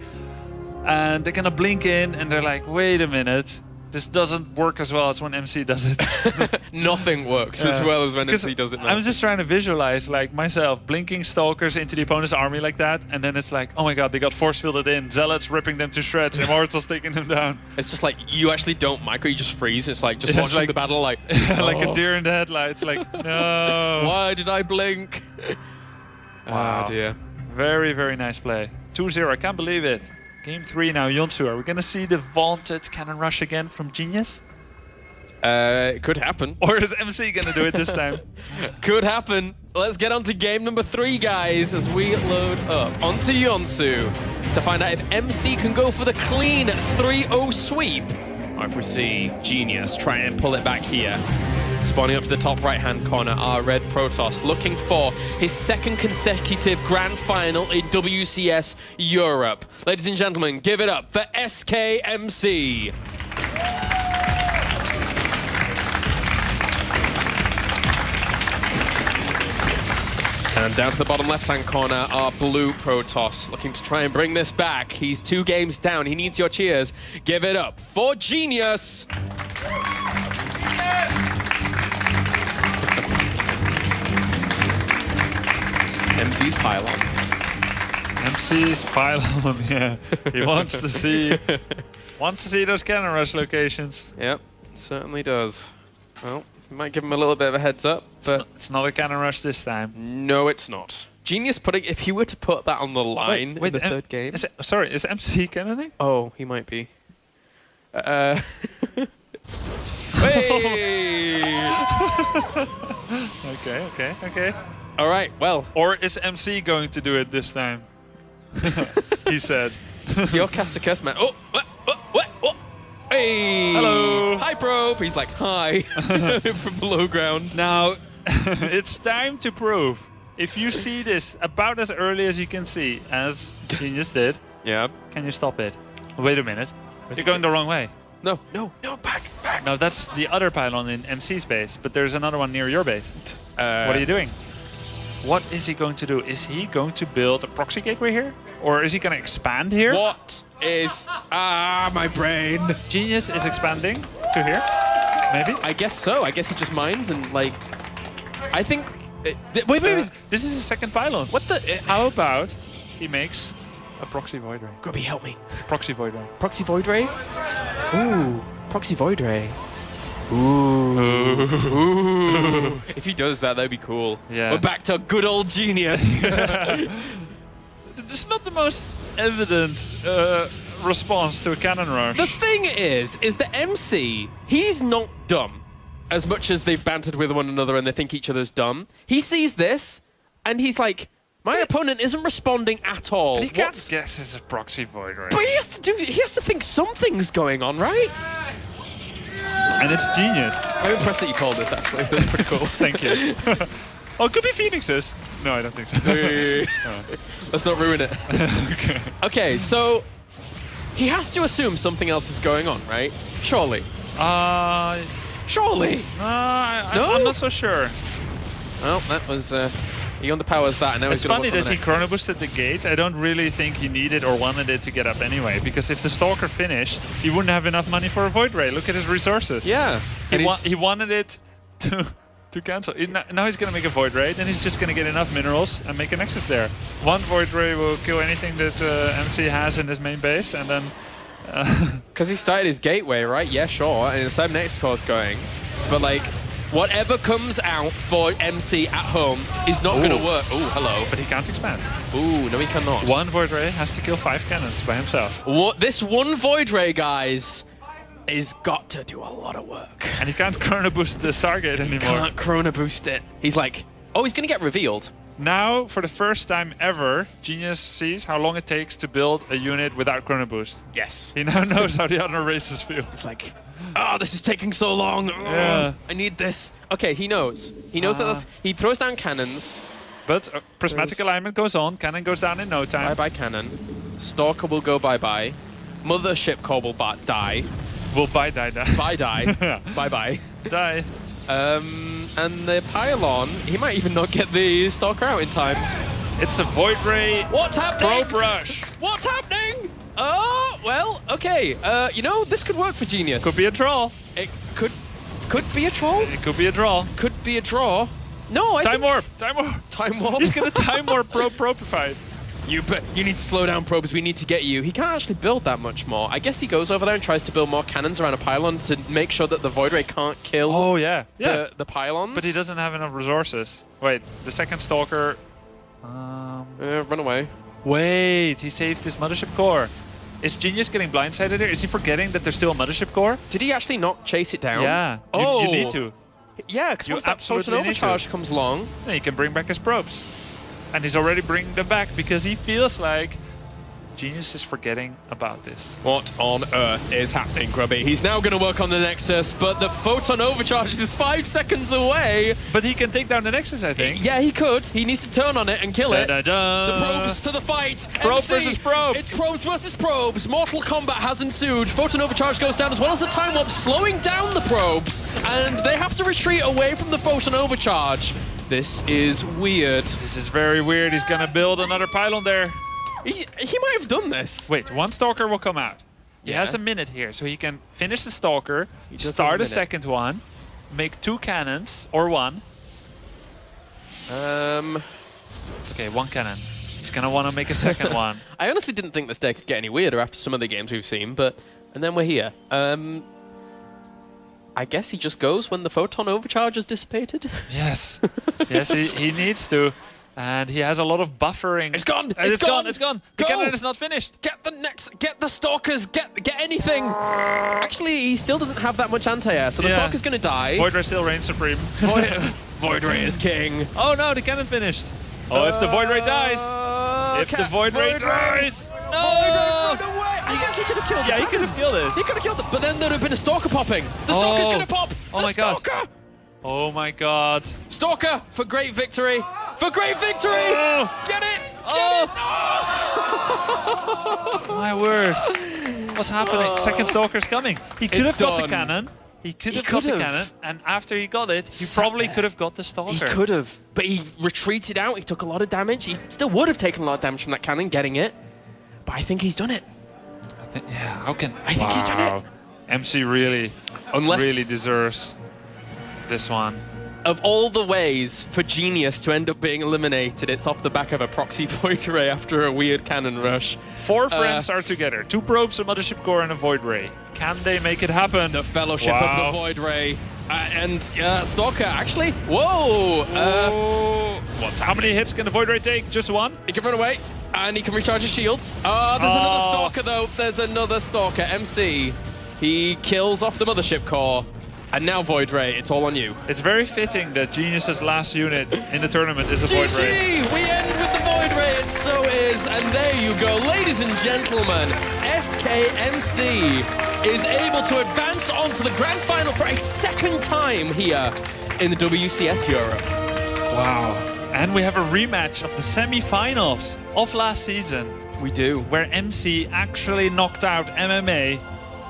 Speaker 6: And they're going to blink in, and they're like, wait a minute. This doesn't work as well as when MC does it.
Speaker 5: Nothing works as well as when MC does it now.
Speaker 6: I'm just trying to visualize, like, myself blinking Stalkers into the opponent's army like that, and then it's like, oh my god, they got force fielded in, Zealots ripping them to shreds, Immortals taking them down.
Speaker 5: It's just like, you actually don't micro, you just freeze. It's like, just watching
Speaker 6: like,
Speaker 5: the battle like...
Speaker 6: like a deer in the headlights, like, no.
Speaker 5: Why did I blink?
Speaker 6: Wow.
Speaker 5: Oh dear.
Speaker 6: Very, very nice play. 2-0, I can't believe it. Game 3 now, Yonsu. Are we going to see the vaunted cannon rush again from Genius?
Speaker 5: It could happen.
Speaker 6: Or is MC going to do it this time?
Speaker 5: Could happen. Let's get on to game number 3, guys, as we load up onto Yonsu to find out if MC can go for the clean 3-0 sweep, or if we see Genius try and pull it back here. Spawning up to the top right-hand corner, our red Protoss, looking for his 2nd consecutive grand final in WCS Europe. Ladies and gentlemen, give it up for SKMC. And down to the bottom left-hand corner, our blue Protoss looking to try and bring this back. He's 2 games down. He needs your cheers. Give it up for Genius. MC's pylon.
Speaker 6: MC's pylon, yeah. He wants to see those cannon rush locations.
Speaker 5: Yep, certainly does. Well, we might give him a little bit of a heads up, but
Speaker 6: It's not a cannon rush this time.
Speaker 5: no, it's not. Genius putting, if he were to put that on the line in the third game.
Speaker 6: Is MC cannoning?
Speaker 5: Oh, he might be. Hey!
Speaker 6: Okay.
Speaker 5: All right, well,
Speaker 6: Or is MC going to do it this time? He said.
Speaker 5: your caster curse man. Oh, what? Hey!
Speaker 6: Hello.
Speaker 5: Hi, probe. He's like, hi, from below ground.
Speaker 6: Now, it's time to prove. If you see this about as early as you can see, as Genius did,
Speaker 5: Yeah.
Speaker 6: can you stop it? Wait a minute. You're going the wrong way.
Speaker 5: No, back.
Speaker 6: No, that's the other pylon in MC's base, but there's another one near your base. What are you doing? What is he going to do? Is he going to build a proxy gateway here? Or is he going to expand here?
Speaker 5: What is... my brain.
Speaker 6: Genius is expanding to here, maybe?
Speaker 5: I guess so. I guess he just mines and, like... I think...
Speaker 6: Wait. This is his second pylon.
Speaker 5: What the...
Speaker 6: How about he makes a proxy void ray?
Speaker 5: Grubby, help me.
Speaker 6: Proxy void ray.
Speaker 5: Proxy Void Ray? Ooh, Proxy Void Ray. Ooh. If he does that, that'd be cool.
Speaker 6: Yeah.
Speaker 5: We're back to good old Genius.
Speaker 6: It's not the most evident response to a cannon rush.
Speaker 5: The thing is that MC, he's not dumb. As much as they've bantered with one another and they think each other's dumb, he sees this and he's like, my opponent isn't responding at all.
Speaker 6: But he can't guess it's a proxy void ray.
Speaker 5: But he has to think something's going on, right?
Speaker 6: And it's Genius.
Speaker 5: I'm impressed that you called this, actually. That's pretty cool.
Speaker 6: Thank you. Oh, it could be Phoenixes. No, I don't think so.
Speaker 5: Let's not ruin it. Okay, so he has to assume something else is going on, right? Surely. Surely. No?
Speaker 6: I'm not so sure.
Speaker 5: Well, that was... he underpowers that, and now
Speaker 6: It's
Speaker 5: he's gonna
Speaker 6: funny
Speaker 5: work on
Speaker 6: that
Speaker 5: the
Speaker 6: he chrono
Speaker 5: Nexus.
Speaker 6: boosted the gate. I don't really think he needed or wanted it to get up anyway, because if the Stalker finished, he wouldn't have enough money for a Void Ray. Look at his resources.
Speaker 5: Yeah. And
Speaker 6: He wanted it to cancel. Now he's going to make a Void Ray, then he's just going to get enough minerals and make a Nexus there. One Void Ray will kill anything that MC has in his main base, and then...
Speaker 5: Because he started his gateway, right? Yeah, sure. And the same next course going. But, like, whatever comes out for MC at home is not going to work. Oh, hello.
Speaker 6: But he can't expand.
Speaker 5: Ooh, no, he cannot.
Speaker 6: One Void Ray has to kill 5 cannons by himself.
Speaker 5: This one Void Ray, guys, is got to do a lot of work.
Speaker 6: And he can't chrono boost the Stargate anymore.
Speaker 5: Can't chrono boost it. He's like, oh, he's going to get revealed.
Speaker 6: Now, for the first time ever, Genius sees how long it takes to build a unit without chrono boost.
Speaker 5: Yes.
Speaker 6: He now knows how the other races feel.
Speaker 5: It's like, oh, this is taking so long. Oh,
Speaker 6: Yeah.
Speaker 5: I need this. Okay, he knows. He knows that he throws down cannons.
Speaker 6: But prismatic alignment goes on. Cannon goes down in no time.
Speaker 5: Bye-bye cannon. Stalker will go bye-bye. Mothership core will die.
Speaker 6: Will die.
Speaker 5: Bye-die. Bye-bye.
Speaker 6: Die.
Speaker 5: And the pylon, he might even not get the Stalker out in time.
Speaker 6: It's a Void Ray.
Speaker 5: What's happening?
Speaker 6: Probe rush.
Speaker 5: What's happening? Oh, well, okay. You know, this could work for Genius.
Speaker 6: Could be a draw.
Speaker 5: It could be a troll.
Speaker 6: It could be a draw.
Speaker 5: Could be a draw. No, I
Speaker 6: Time
Speaker 5: think...
Speaker 6: warp. Time warp.
Speaker 5: Time warp.
Speaker 6: He's gonna time warp propified.
Speaker 5: You need to slow down, probes. We need to get you. He can't actually build that much more. I guess he goes over there and tries to build more cannons around a pylon to make sure that the Void Ray can't kill
Speaker 6: Oh yeah.
Speaker 5: the pylons.
Speaker 6: But he doesn't have enough resources. Wait, the second Stalker.
Speaker 5: Run away.
Speaker 6: Wait, he saved his Mothership Core. Is Genius getting blindsided here? Is he forgetting that there's still a Mothership Core?
Speaker 5: Did he actually not chase it down?
Speaker 6: Yeah.
Speaker 5: Oh.
Speaker 6: You need to.
Speaker 5: Yeah, because
Speaker 6: You
Speaker 5: once that
Speaker 6: absolutely
Speaker 5: Photon
Speaker 6: need to.
Speaker 5: Overcharge comes along...
Speaker 6: Then he can bring back his probes. And he's already bringing them back because he feels like Genius is forgetting about this.
Speaker 5: What on earth is happening, Grubby? He's now going to work on the Nexus, but the Photon Overcharge is 5 seconds away.
Speaker 6: But he can take down the Nexus, I think.
Speaker 5: Yeah, he could. He needs to turn on it and kill it.
Speaker 6: Da-da-da.
Speaker 5: The probes to the fight.
Speaker 6: Probe
Speaker 5: MC,
Speaker 6: versus probe.
Speaker 5: It's probes versus probes. Mortal combat has ensued. Photon Overcharge goes down as well as the Time Warp, slowing down the probes. And they have to retreat away from the Photon Overcharge. This is weird.
Speaker 6: This is very weird. He's gonna build another pylon there.
Speaker 5: He might have done this.
Speaker 6: Wait, one Stalker will come out. He
Speaker 5: Yeah.
Speaker 6: has a minute here, so he can finish the Stalker,
Speaker 5: does have a
Speaker 6: start a
Speaker 5: minute.
Speaker 6: second one, make 2 cannons, or 1. Okay, 1 cannon. He's gonna want to make a second one.
Speaker 5: I honestly didn't think this deck could get any weirder after some of the games we've seen, and then we're here. I guess he just goes when the photon overcharge is dissipated.
Speaker 6: Yes. Yes, he needs to. And he has a lot of buffering.
Speaker 5: It's gone!
Speaker 6: It's gone! It's gone! The
Speaker 5: Go!
Speaker 6: cannon is not finished!
Speaker 5: Get the Stalkers, get anything! Actually, he still doesn't have that much anti-air, so the
Speaker 6: Yeah.
Speaker 5: Stalker's gonna die.
Speaker 6: Void Ray still reigns supreme.
Speaker 5: Void Ray is king.
Speaker 6: Oh no, the cannon finished! Oh, if the Void Ray dies! If the Void Ray dies! No!
Speaker 5: Run away! I think he could have killed it.
Speaker 6: Yeah, he could have killed it.
Speaker 5: He could have killed it, but then there'd have been a Stalker popping. The Stalker's gonna pop!
Speaker 6: Oh my God.
Speaker 5: Stalker!
Speaker 6: Oh my god.
Speaker 5: Stalker for great victory! For great victory!
Speaker 6: Oh.
Speaker 5: Get it!
Speaker 6: Oh.
Speaker 5: Get it!
Speaker 6: My word. What's happening? Second Stalker's coming. He could
Speaker 5: It's
Speaker 6: have got the
Speaker 5: done.
Speaker 6: cannon. He could
Speaker 5: He
Speaker 6: have got the
Speaker 5: could've.
Speaker 6: cannon. And after he got it, he
Speaker 5: Sat
Speaker 6: probably
Speaker 5: there.
Speaker 6: could have got the Stalker.
Speaker 5: He could have, but he retreated out. He took a lot of damage. He still would have taken a lot of damage from that cannon getting it. But I think he's done it.
Speaker 6: Yeah, how can...
Speaker 5: I think he's done it.
Speaker 6: MC really,
Speaker 5: Unless-
Speaker 6: really deserves this one.
Speaker 5: Of all the ways for Genius to end up being eliminated, it's off the back of a proxy Void Ray after a weird cannon rush.
Speaker 6: 4 friends are together. 2 probes, a Mothership Core, and a Void Ray. Can they make it happen?
Speaker 5: The Fellowship
Speaker 6: Wow.
Speaker 5: of the Void Ray. And Stalker, actually. Whoa!
Speaker 6: How many hits can the Void Ray take? Just 1?
Speaker 5: He can run away, and he can recharge his shields. Oh, there's another Stalker, though. There's another Stalker. MC. He kills off the Mothership Core. And now Void Ray, it's all on you.
Speaker 6: It's very fitting that Genius's last unit in the tournament is a Void Ray.
Speaker 5: GG! We end with the Void Ray, it so is. And there you go, ladies and gentlemen. SKMC is able to advance on to the Grand Final for a second time here in the WCS Europe.
Speaker 6: Wow. And we have a rematch of the semi-finals of last season,
Speaker 5: We do.
Speaker 6: where MC actually knocked out MMA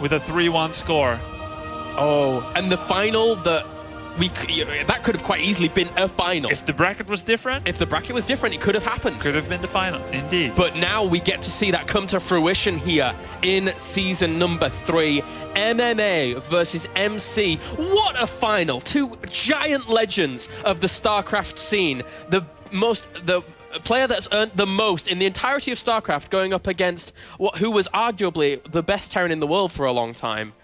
Speaker 6: with a 3-1 score.
Speaker 5: Oh, and the final that that could have quite easily been a final.
Speaker 6: If the bracket was different,
Speaker 5: If the bracket was different, it could have happened.
Speaker 6: could have been the final, indeed.
Speaker 5: But now we get to see that come to fruition here in season number 3. MMA versus MC. What a final. 2 giant legends of the StarCraft scene. The player that's earned the most in the entirety of StarCraft going up against who was arguably the best Terran in the world for a long time.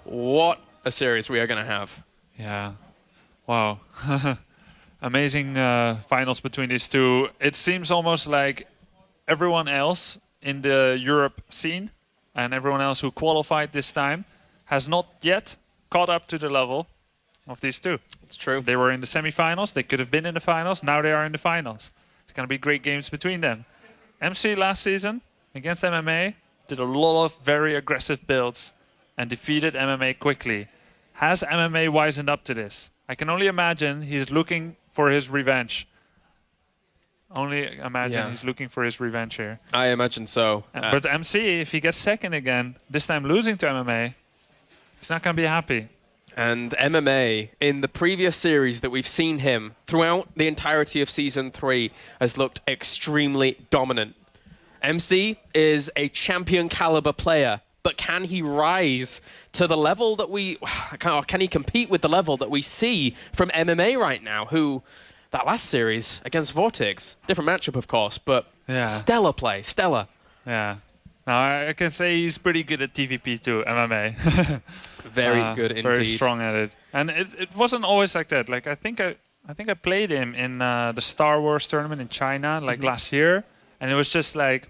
Speaker 5: What a series we are going to have.
Speaker 6: Yeah. Wow. Amazing finals between these two. It seems almost like everyone else in the Europe scene and everyone else who qualified this time has not yet caught up to the level of these two.
Speaker 5: It's true.
Speaker 6: They were in the semifinals. They could have been in the finals. Now they are in the finals. It's going to be great games between them. MC last season against MMA did a lot of very aggressive builds and defeated MMA quickly. Has MMA wisened up to this? I can only imagine he's looking for his revenge. Only imagine he's looking for his revenge here.
Speaker 5: I imagine so.
Speaker 6: But MC, if he gets second again, this time losing to MMA, he's not going to be happy.
Speaker 5: And MMA, in the previous series that we've seen him throughout the entirety of Season 3, has looked extremely dominant. MC is a champion caliber player, but can he rise to the level that can he compete with the level that we see from MMA right now, who, that last series against Vortex, different matchup of course, but stellar play, stellar.
Speaker 6: Yeah. Now I can say he's pretty good at TVP too, MMA.
Speaker 5: Very good indeed.
Speaker 6: Very strong at it. And it wasn't always like that. Like I think I played him in the Star Wars tournament in China like last year, and it was just like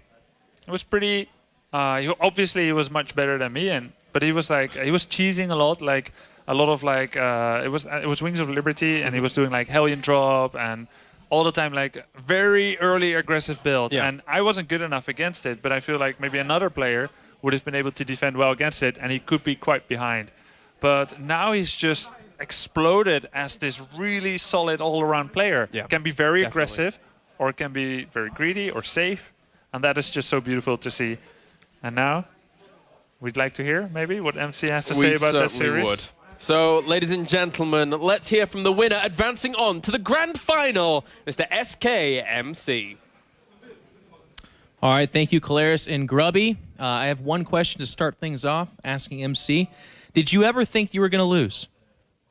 Speaker 6: it was pretty. Obviously he was much better than me, but he was cheesing a lot, like a lot of like it was Wings of Liberty, and he was doing like Hellion Drop and all the time like very early aggressive build.
Speaker 5: Yeah.
Speaker 6: And I wasn't good enough against it, but I feel like maybe another player would have been able to defend well against it, and he could be quite behind. But now he's just exploded as this really solid all-around player.
Speaker 5: Yeah,
Speaker 6: can be very
Speaker 5: definitely.
Speaker 6: aggressive, or can be very greedy or safe, and that is just so beautiful to see. And now, we'd like to hear maybe what MC has to say about that series.
Speaker 5: Would. So, ladies and gentlemen, let's hear from the winner advancing on to the grand final, Mr. SKMC.
Speaker 1: All right, thank you, Caleris and Grubby. I have one question to start things off, asking MC. Did you ever think you were going to lose?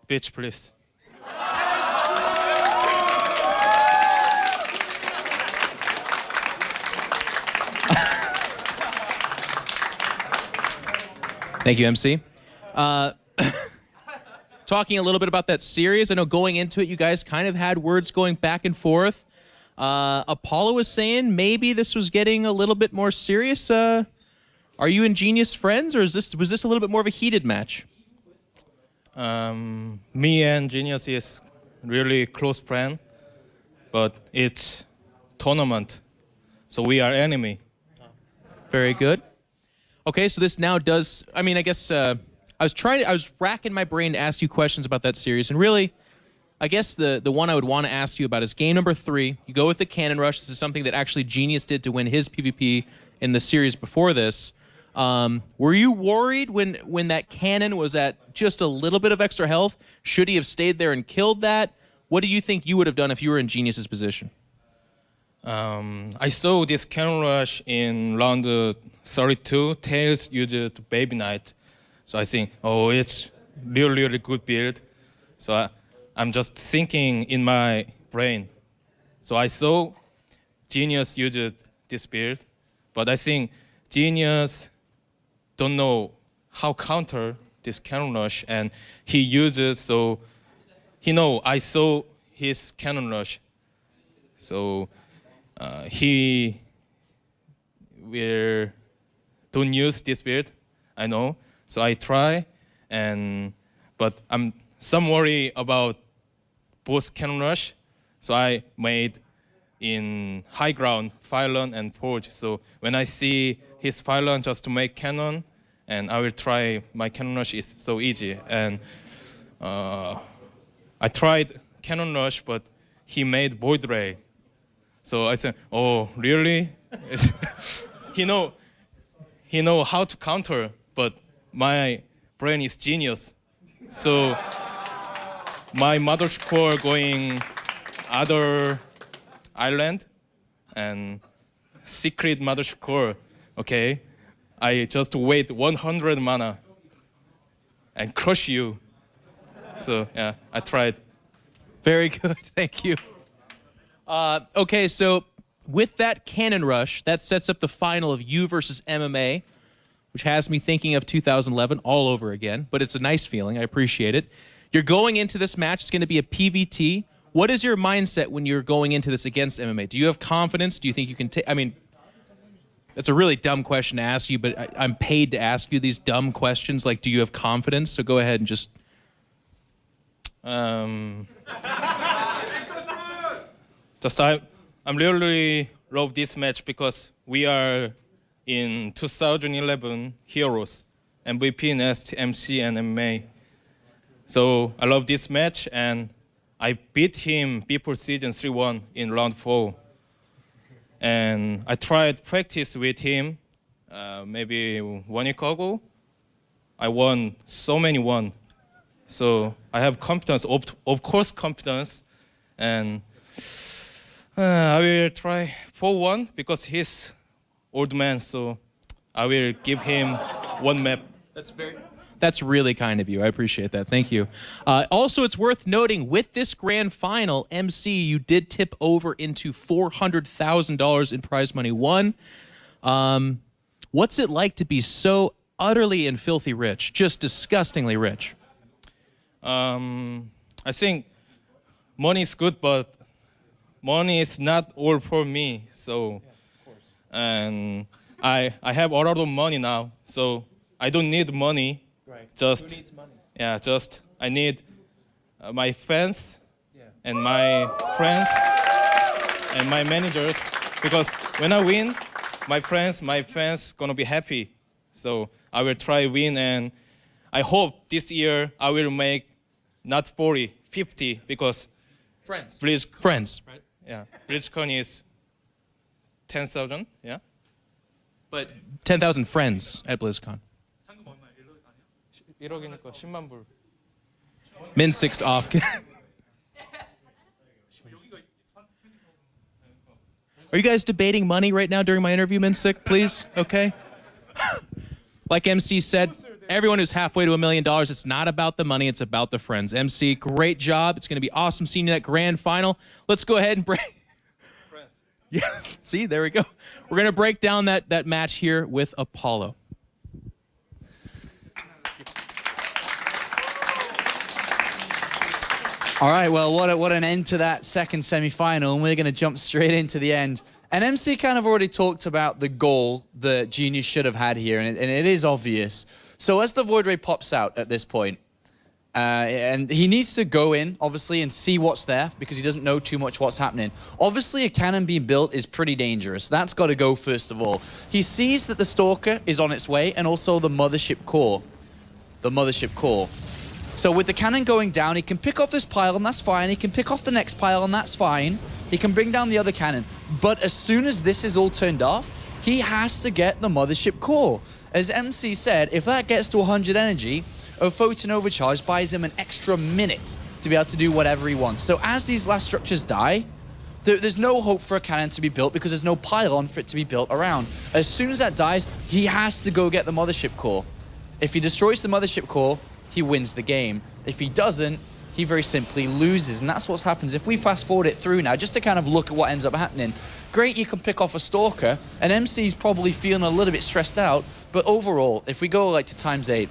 Speaker 4: Bitch, please.
Speaker 1: Thank you, MC. Talking a little bit about that series, I know going into it, you guys kind of had words going back and forth. Apollo was saying maybe this was getting a little bit more serious. Are you and Genius friends, or was this a little bit more of a heated match?
Speaker 7: Me and Genius is really close friend, but it's tournament, so we are enemy.
Speaker 1: Very good. Okay, so this now does. I mean, I guess I was racking my brain to ask you questions about that series, and really, I guess the one I would want to ask you about is game number 3. You go with the Cannon Rush. This is something that actually Genius did to win his PvP in the series before this. Were you worried when that cannon was at just a little bit of extra health? Should he have stayed there and killed that? What do you think you would have done if you were in Genius's position?
Speaker 7: I saw this Cannon Rush in round 32. Tails used Baby Knight, so I think, oh, it's really good build. So I'm just thinking in my brain. So I saw Genius used this build, but I think Genius don't know how counter this Cannon Rush, and he uses, so he know I saw his Cannon Rush, so he will don't use this build, I know. So I try, but I'm some worry about both Cannon Rush, so I made in high ground Phylon and Forge. So when I see his Phylon just to make cannon, and I will try my Cannon Rush is so easy. And I tried Cannon Rush, but he made Void Ray. So I said, oh, really? he know how to counter, but my brain is genius. So my mother core going other island and secret mother core. Okay, I just wait 100 mana and crush you. So yeah, I tried.
Speaker 1: Very good, thank you. Okay, so with that Cannon Rush, that sets up the final of you versus MMA, which has me thinking of 2011 all over again, but it's a nice feeling. I appreciate it. You're going into this match. It's going to be a PVT. What is your mindset when you're going into this against MMA? Do you have confidence? Do you think you can take... I mean, that's a really dumb question to ask you, but I'm paid to ask you these dumb questions. Like, do you have confidence? So go ahead and just...
Speaker 7: I'm really love this match because we are in 2011 Heroes, MVP, Nest, MC, and MMA. So I love this match, and I beat him before season 3-1 in round 4. And I tried practice with him maybe 1 week ago. I won so many one. So I have confidence, of course confidence, and I will try 4-1 because he's old man, so I will give him one map.
Speaker 1: That's really kind of you. I appreciate that. Thank you. Also, it's worth noting, with this grand final, MC, you did tip over into $400,000 in prize money won. What's it like to be so utterly and filthy rich, just disgustingly rich?
Speaker 7: I think money is good, but money is not all for me. So, and I have a lot of money now, so I don't need money.
Speaker 1: Right.
Speaker 7: Just,
Speaker 1: who needs money?
Speaker 7: Yeah, just I need my fans and my friends and my managers, because when I win, my fans gonna be happy. So I will try win, and I hope this year I will make not 40, 50, because
Speaker 1: Friends.
Speaker 7: Friends.
Speaker 1: Right.
Speaker 7: Yeah, BlizzCon is 10,000. Yeah.
Speaker 1: But 10,000 friends at BlizzCon.
Speaker 7: 1억이니까 10만 불.
Speaker 1: Min6 off. Are you guys debating money right now during my interview, Min6, please? Okay. Like MC said, everyone who's halfway to $1 million, it's not about the money, it's about the friends. MC, great job. It's going to be awesome seeing you at grand final. Let's go ahead and break. Yeah, see, there we go. We're going to break down that match here with Apollo.
Speaker 2: All right, well, what an end to that second semi-final, and we're going to jump straight into the end. And MC kind of already talked about the goal that Genius should have had here, and it is obvious. So as the Void Ray pops out at this point, and he needs to go in, obviously, and see what's there, because he doesn't know too much what's happening. Obviously, a cannon being built is pretty dangerous. That's got to go first of all. He sees that the Stalker is on its way, and also the Mothership Core. The Mothership Core. So with the cannon going down, he can pick off this pile, and that's fine. He can pick off the next pile, and that's fine. He can bring down the other cannon. But as soon as this is all turned off, he has to get the Mothership Core. As MC said, if that gets to 100 energy, a Photon Overcharge buys him an extra minute to be able to do whatever he wants. So as these last structures die, there's no hope for a cannon to be built because there's no pylon for it to be built around. As soon as that dies, he has to go get the Mothership Core. If he destroys the Mothership Core, he wins the game. If he doesn't, he very simply loses, and that's what happens. If we fast forward it through now, just to kind of look at what ends up happening, great, you can pick off a Stalker, and MC's probably feeling a little bit stressed out, but overall, if we go like to ×8,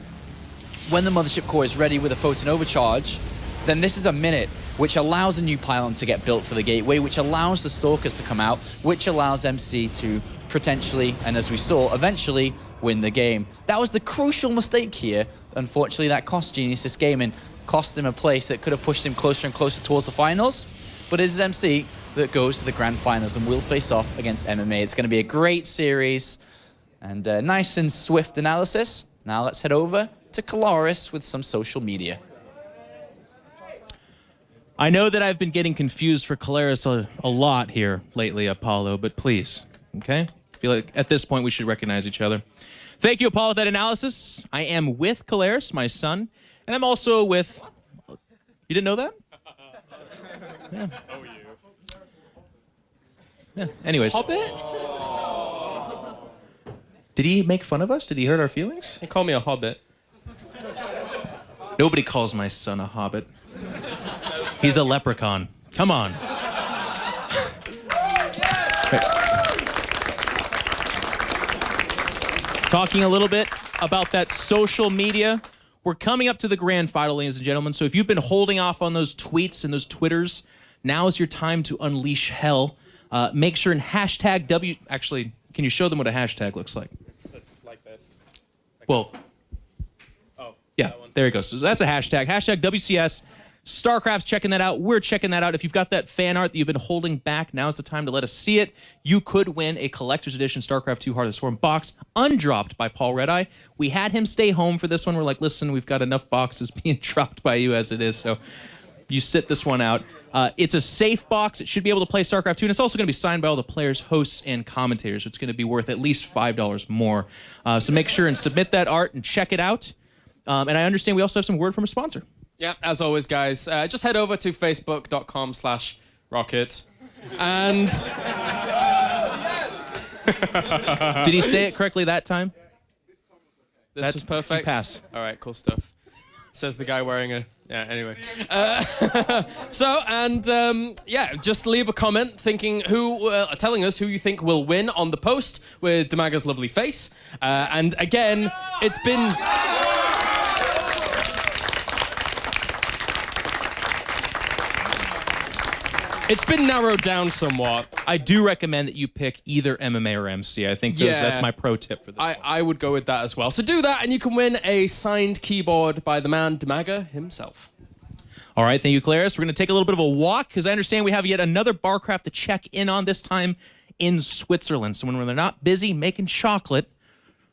Speaker 2: when the Mothership Core is ready with a Photon Overcharge, then this is a minute, which allows a new pylon to get built for the gateway, which allows the Stalkers to come out, which allows MC to potentially, and as we saw, eventually win the game. That was the crucial mistake here. Unfortunately, that cost Genius this game and cost him a place that could have pushed him closer and closer towards the finals. But it is MC that goes to the grand finals and will face off against MMA. It's going to be a great series and nice and swift analysis. Now let's head over to Colaris with some social media.
Speaker 1: I know that I've been getting confused for Colaris a lot here lately, Apollo, but please, okay? I feel like at this point we should recognize each other. Thank you, Apollo, for that analysis. I am with Colaris, my son, and I'm also with... You didn't know that? Yeah. Yeah. Anyways.
Speaker 5: Hobbit?
Speaker 1: Did he make fun of us? Did he hurt our feelings?
Speaker 5: He called me a hobbit.
Speaker 1: Nobody calls my son a hobbit. He's a leprechaun. Come on. Talking a little bit about that social media. We're coming up to the grand final, ladies and gentlemen. So if you've been holding off on those tweets and those Twitters, now is your time to unleash hell. Make sure and hashtag W... Actually, can you show them what a hashtag looks like?
Speaker 7: It's like this.
Speaker 1: Well...
Speaker 7: Oh,
Speaker 1: yeah, there you go. So that's a hashtag. Hashtag WCS. StarCraft's checking that out. We're checking that out. If you've got that fan art that you've been holding back, now's the time to let us see it. You could win a collector's edition StarCraft 2 Heart of the Swarm box, undropped by Paul Redeye. We had him stay home for this one. We're like, listen, we've got enough boxes being dropped by you as it is, so you sit this one out. It's a safe box. It should be able to play StarCraft 2, and it's also going to be signed by all the players, hosts, and commentators. So it's going to be worth at least $5 more. So make sure and submit that art and check it out. And I understand we also have some word from a sponsor.
Speaker 5: Yeah, as always, guys, just head over to facebook.com/rocket. And...
Speaker 1: Did he say it correctly that time?
Speaker 5: This was perfect?
Speaker 1: Pass.
Speaker 5: All right, cool stuff. Says the guy wearing a... Yeah, anyway. Yeah, just leave a comment thinking telling us who you think will win on the post with Damaga's lovely face. And again, it's been... It's been narrowed down somewhat.
Speaker 1: I do recommend that you pick either MMA or MC. I think that's my pro tip for this.
Speaker 5: I would go with that as well. So do that, and you can win a signed keyboard by the man Damaga himself.
Speaker 1: All right, thank you, Claris. We're going to take a little bit of a walk, because I understand we have yet another barcraft to check in on, this time in Switzerland. So when they're not busy making chocolate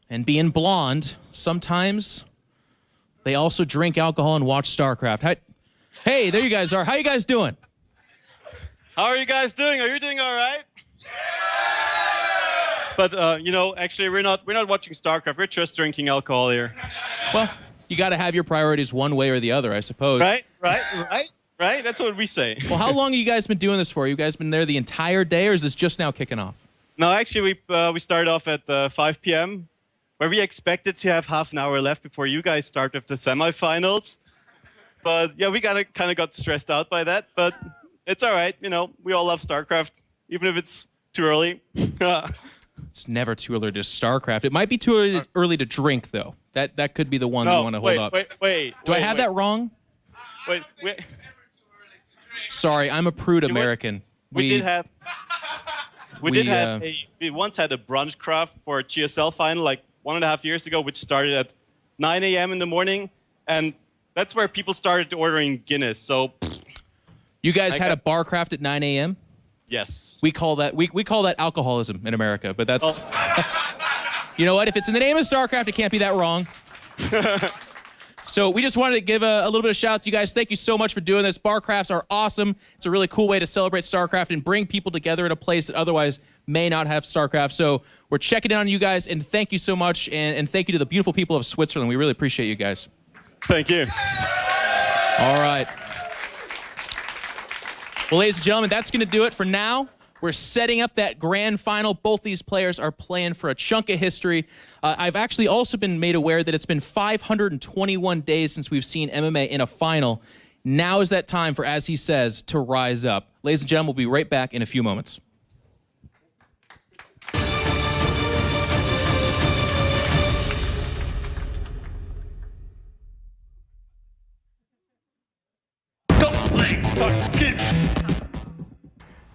Speaker 1: and being blonde, sometimes they also drink alcohol and watch StarCraft. Hey, there you guys are. How you guys doing?
Speaker 8: How are you guys doing? Are you doing all right? But you know, actually, we're not watching StarCraft. We're just drinking alcohol here.
Speaker 1: Well, You got to have your priorities one way or the other, I suppose.
Speaker 8: Right. That's what we say.
Speaker 1: Well, how long have you guys been doing this for? You guys been there the entire day, or is this just now kicking off?
Speaker 8: No, actually, we started off at 5 p.m., where we expected to have half an hour left before you guys start with the semifinals. But yeah, we kind of got stressed out by that. But it's all right. You know, we all love StarCraft, even if it's too early.
Speaker 1: It's never too early to StarCraft. It might be too early to drink, though. That could be the one that you want to hold up. Do I have that wrong?
Speaker 8: Wait.
Speaker 1: Sorry, I'm a prude American.
Speaker 8: We once had a brunch craft for a GSL final like 1.5 years ago, which started at 9 a.m. in the morning, and that's where people started ordering Guinness. So
Speaker 1: you guys had a bar craft at 9 a.m.?
Speaker 8: Yes.
Speaker 1: We call that alcoholism in America, but that's you know what? If it's in the name of StarCraft, it can't be that wrong. So we just wanted to give a little bit of shout out to you guys. Thank you so much for doing this. Bar crafts are awesome. It's a really cool way to celebrate StarCraft and bring people together in a place that otherwise may not have StarCraft. So we're checking in on you guys, and thank you so much, and thank you to the beautiful people of Switzerland. We really appreciate you guys.
Speaker 8: Thank you.
Speaker 1: All right. Well, ladies and gentlemen, that's going to do it for now. We're setting up that grand final. Both these players are playing for a chunk of history. I've actually also been made aware that it's been 521 days since we've seen MMA in a final. Now is that time for, as he says, to rise up. Ladies and gentlemen, we'll be right back in a few moments.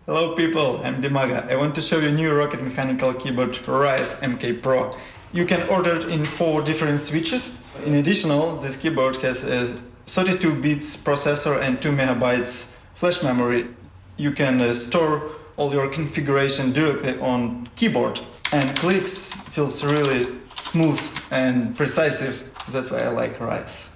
Speaker 9: Hello people, I'm Dimaga. I want to show you new Rocket Mechanical keyboard Rise MK Pro. You can order it in 4 different switches. In addition, this keyboard has a 32 bits processor and 2 megabytes flash memory. You can store all your configuration directly on keyboard, and clicks feels really smooth and precise. That's why I like Rise.